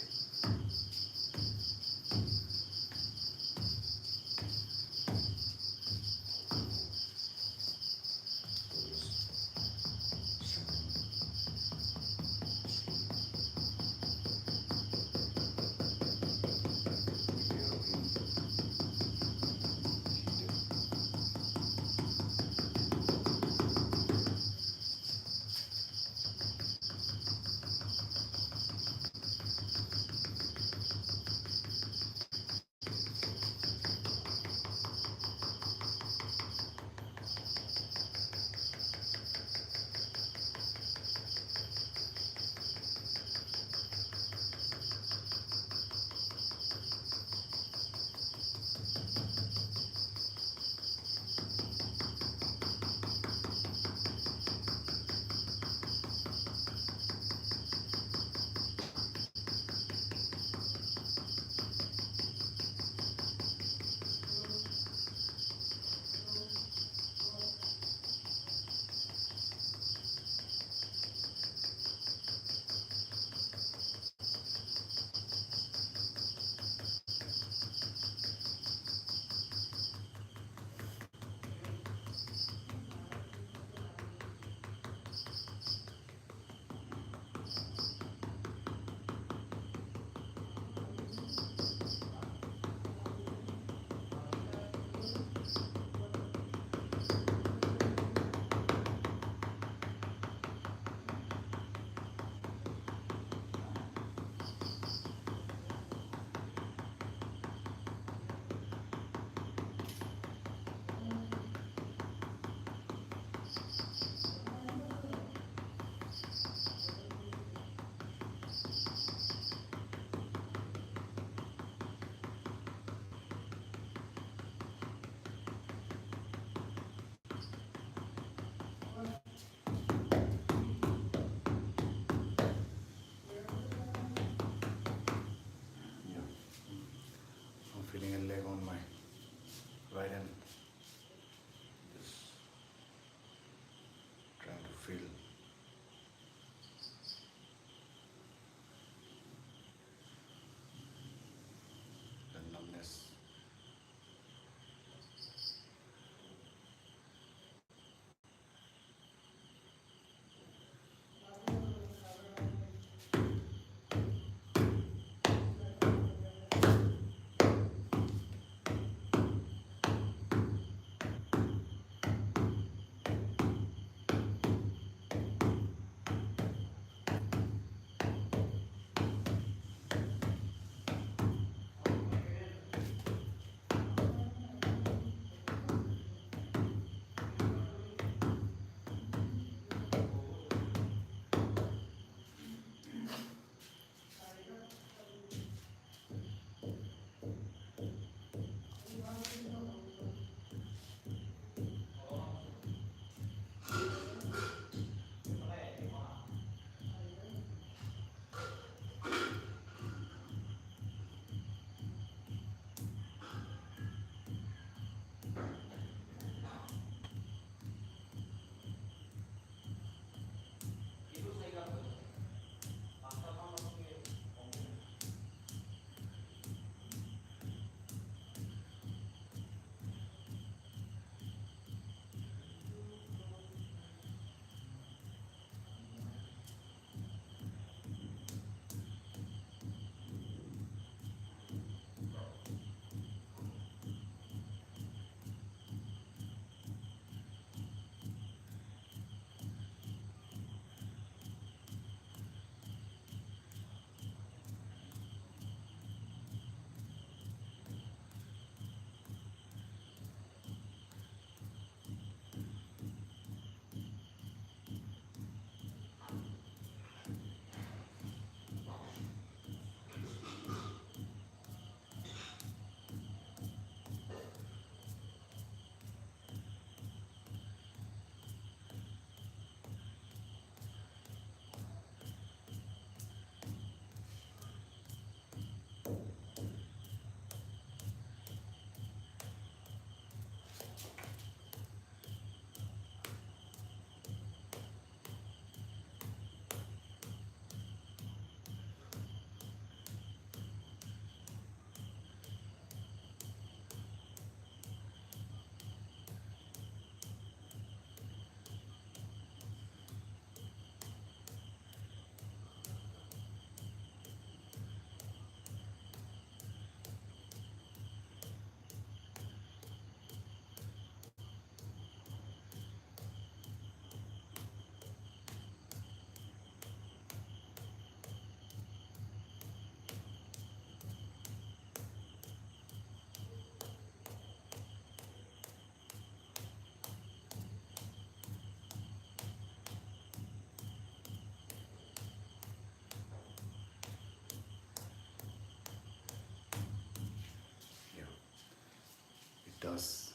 plus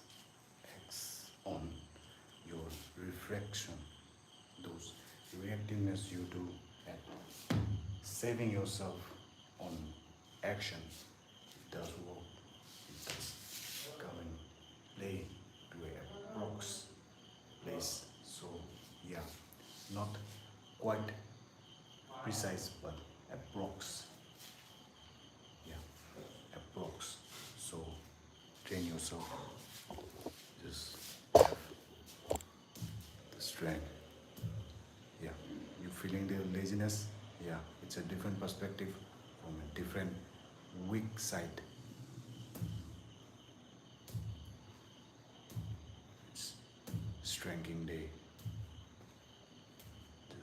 X on your reflection, those reactiveness you do at saving yourself on action. It does work. It does come and play to a prox place. So yeah, not quite precise, but approx. Yeah, approx. So train yourself. Just have the strength. Yeah, you feeling the laziness? Yeah, it's a different perspective from a different weak side. It's strengthening day.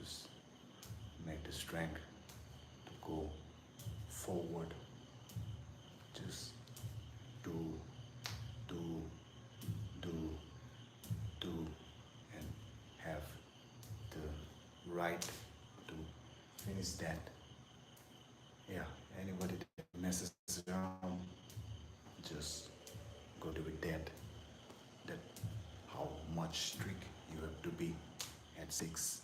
Just make the strength to go forward. Just do, do, do, do, and have the right to finish that. Yeah, anybody that messes around, just go to with that. That how much strict you have to be at 6.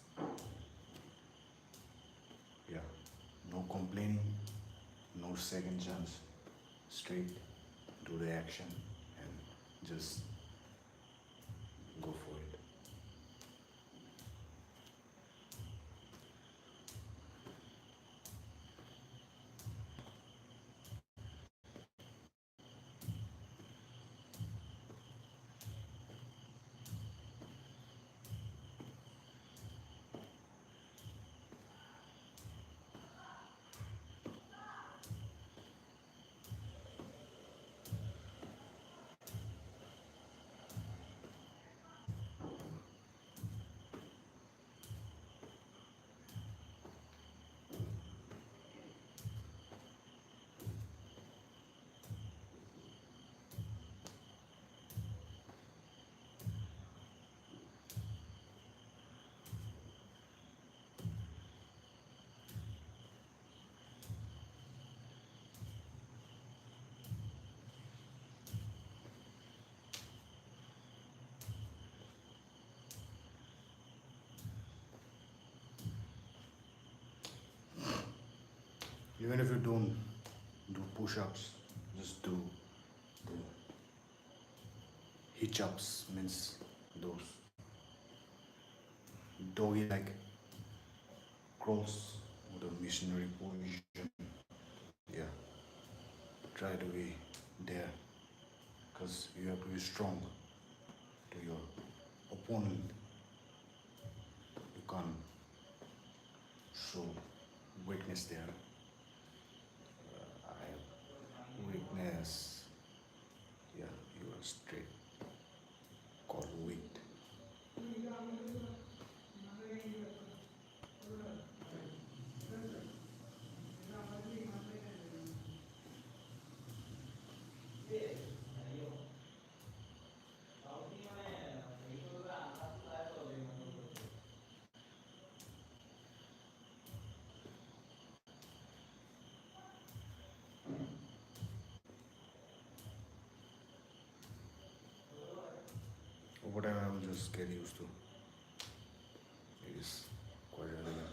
Yeah, no complaining, no second chance. Straight do the action and just go for it. Even if you don't do push-ups, just do the hitch-ups, means those doggy-like crawls with a missionary position. Yeah, try to be there because you have to be strong to your opponent. You can't show weakness there. I have weakness. Yeah, you are straight called weak. Over time, I will just get used to. It is quite elegant.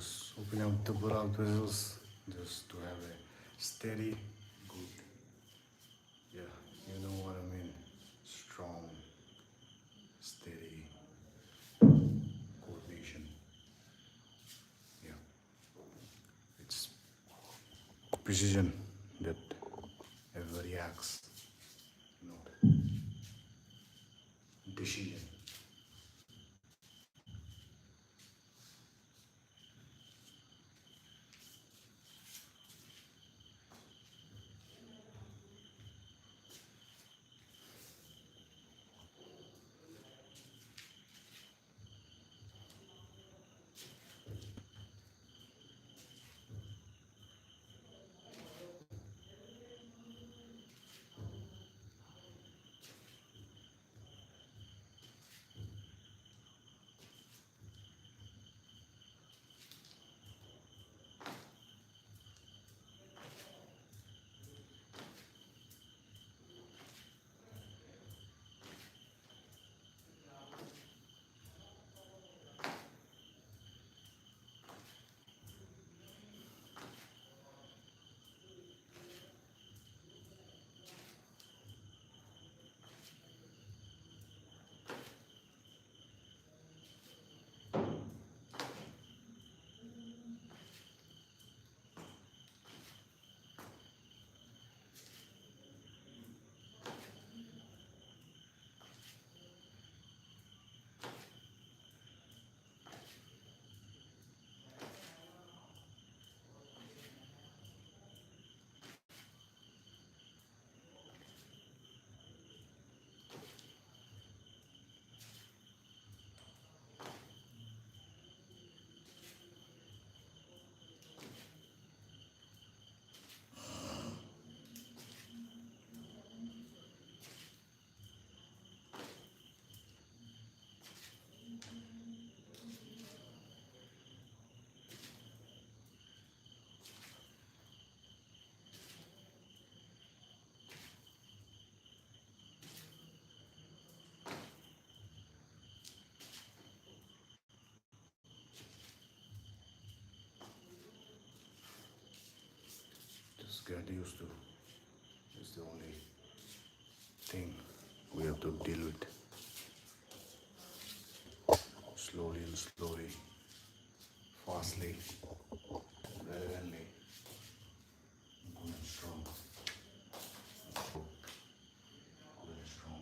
just open up the Bulldog wheels just to have a steady, good, yeah, you know what I mean, strong, steady coordination. Yeah, it's precision that everybody acts, you know, decision. Just get used to. It's the only thing we have to deal with. Slowly and slowly, fastly, relevantly, good and strong. Good and strong.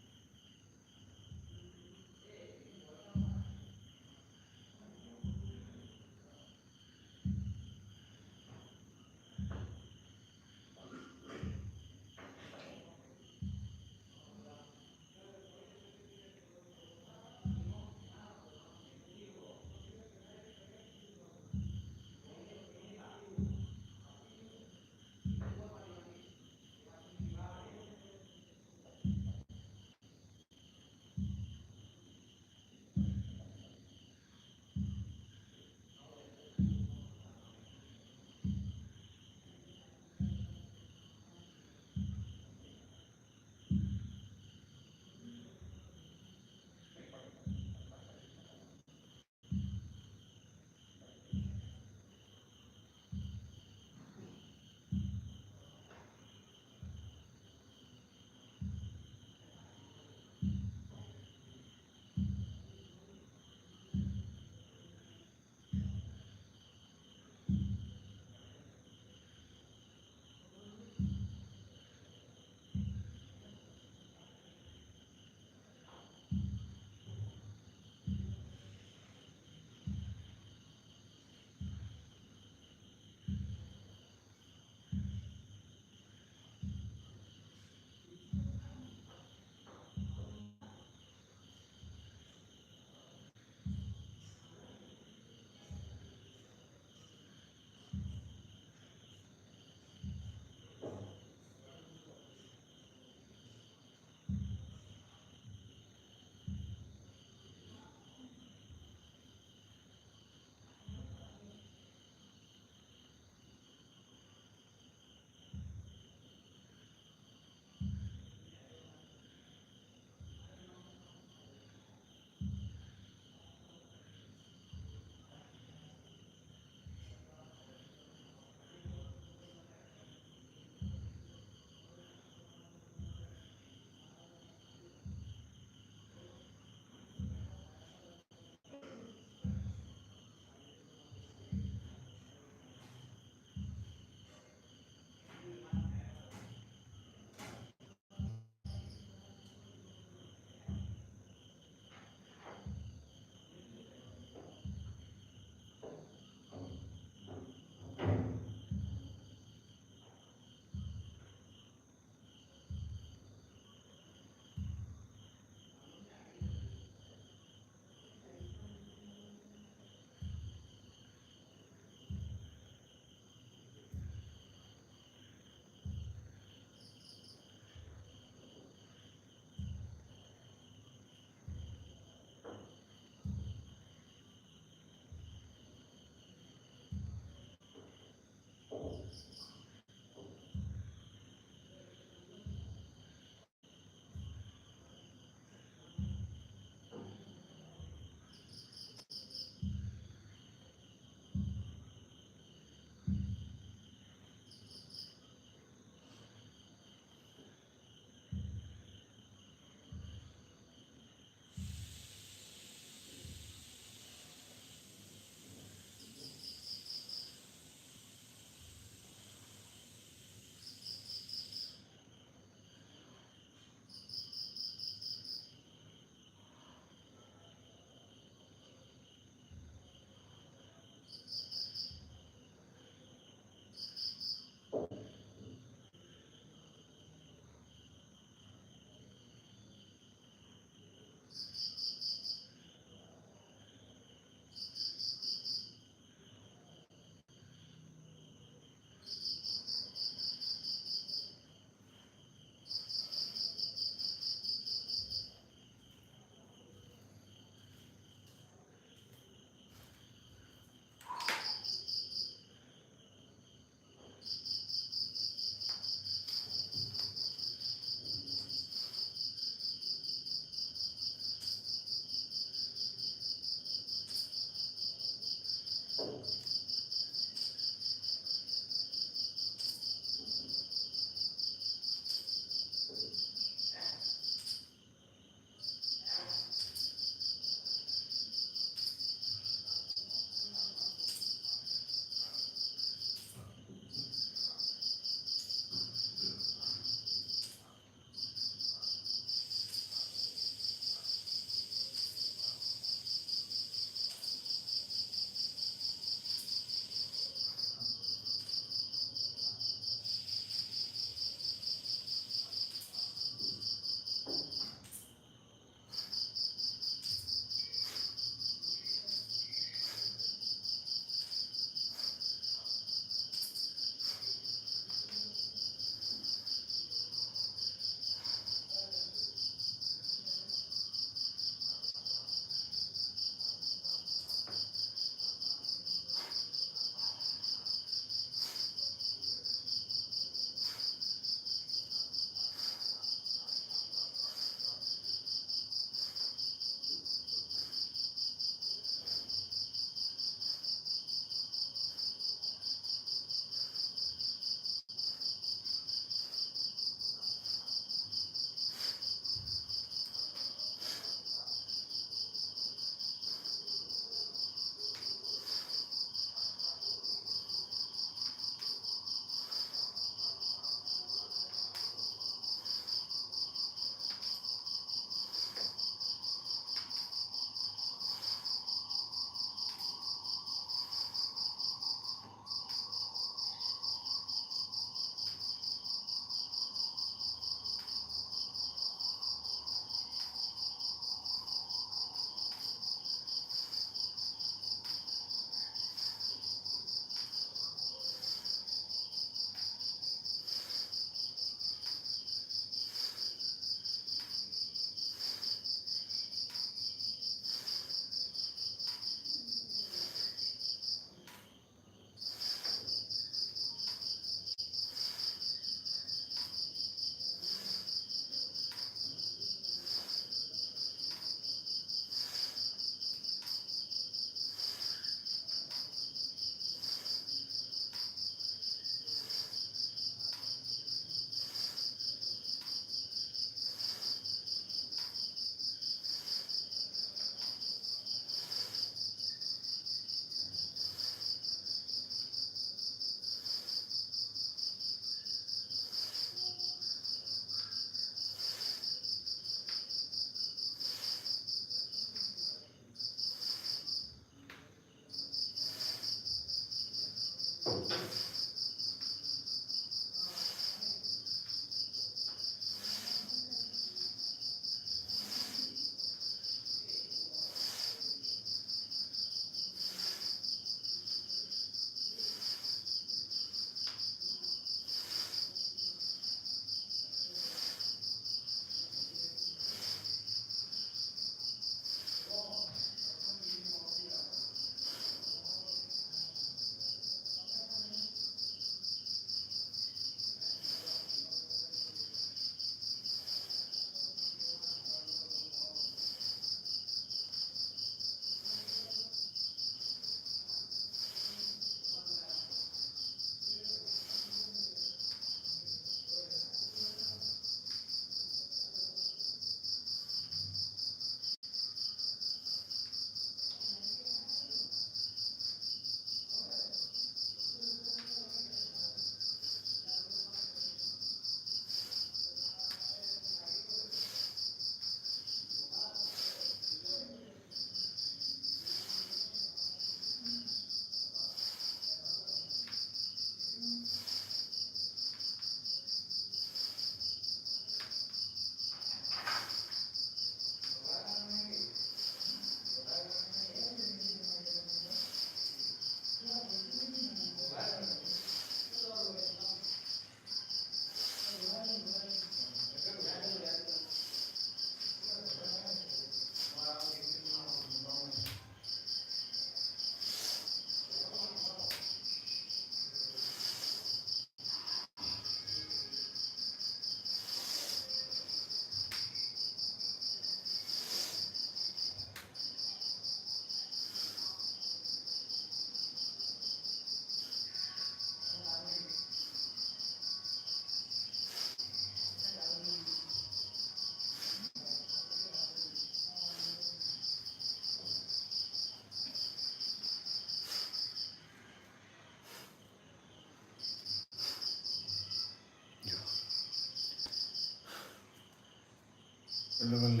11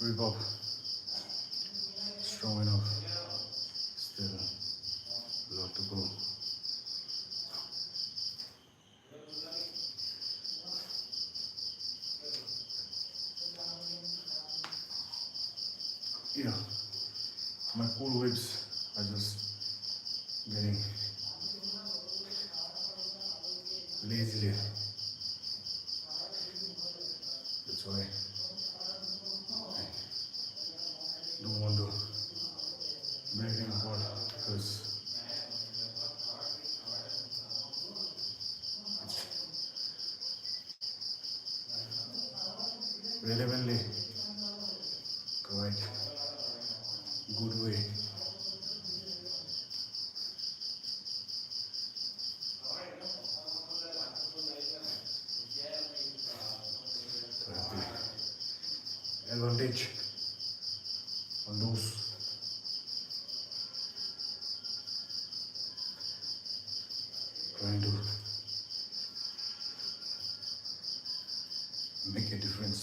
rip up, strong enough, still a lot to go. Yeah, my pull whips are just getting lazily. That's why I don't want to break them apart because it's relevantly quite good way. To have the advantage on those. Trying to make a difference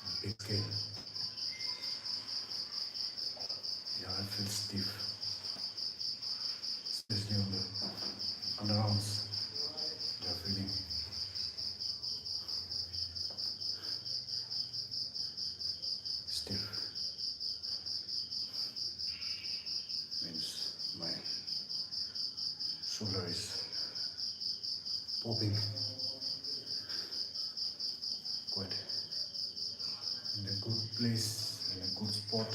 on big scale. Yeah, I feel stiff, especially on the underarms. They are feeling stiff. Means my shoulder is popping quite in a good place, in a good spot.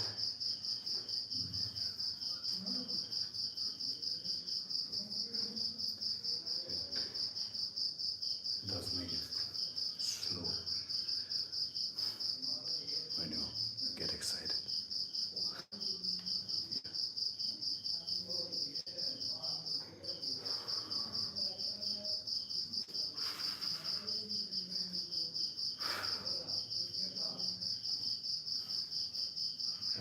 It does make it slow when you get excited.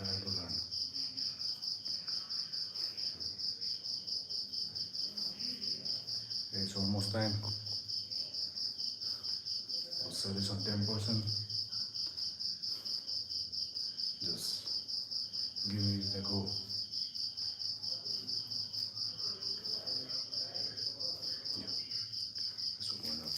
I have to learn. It's almost time. I'll set this on 10%. Just give it a go. Yeah, this will wind up.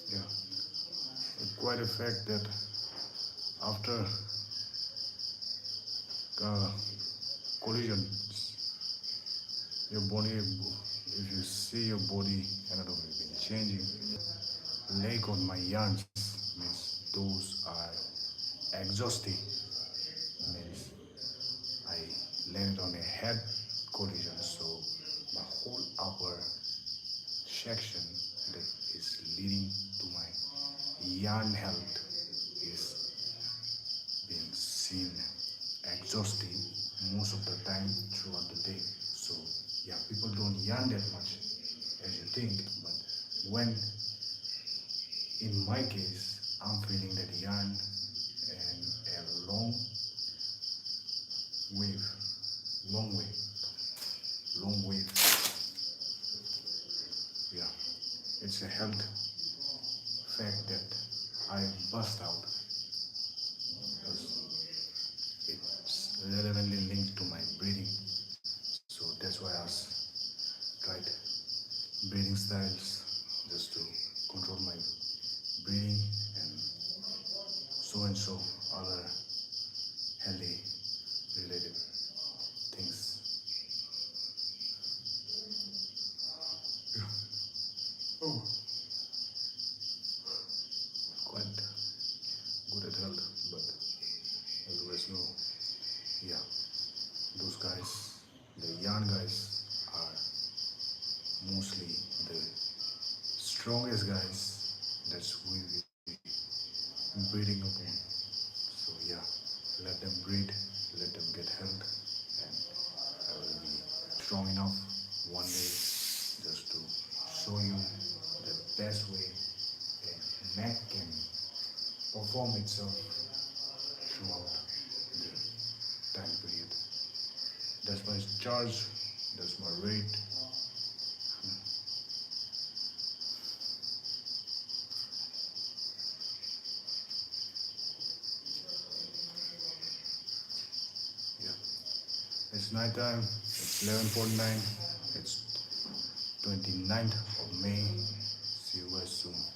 Yeah, it's quite a fact that after collision, your body, if you see your body anatomy been changing, leg on my yarns means those are exhausting. Means I landed on a head collision, so my whole upper section that is leading to my yarn health is being seen exhausting most of the time throughout the day. So yeah, people don't yarn that much as you think, but when in my case I'm feeling that yarn and a wave, long wave, long wave. Yeah, it's a health fact that I bust out because it's relevantly linked to my breathing. So that's why I tried breathing styles just to control my breathing and so other healthy related things. Yeah. Oh, quite good at health, but as you guys know, yeah, those guys, the yarn guys, are mostly the strongest guys, that's we will be breeding upon. So yeah, let them breed, let them get health, and I will be strong enough one day just to show you the best way a neck can perform itself throughout the time period. That's my charge, that's my rate. Yeah, it's night time, it's 11:49, it's 29th of May. See you guys soon.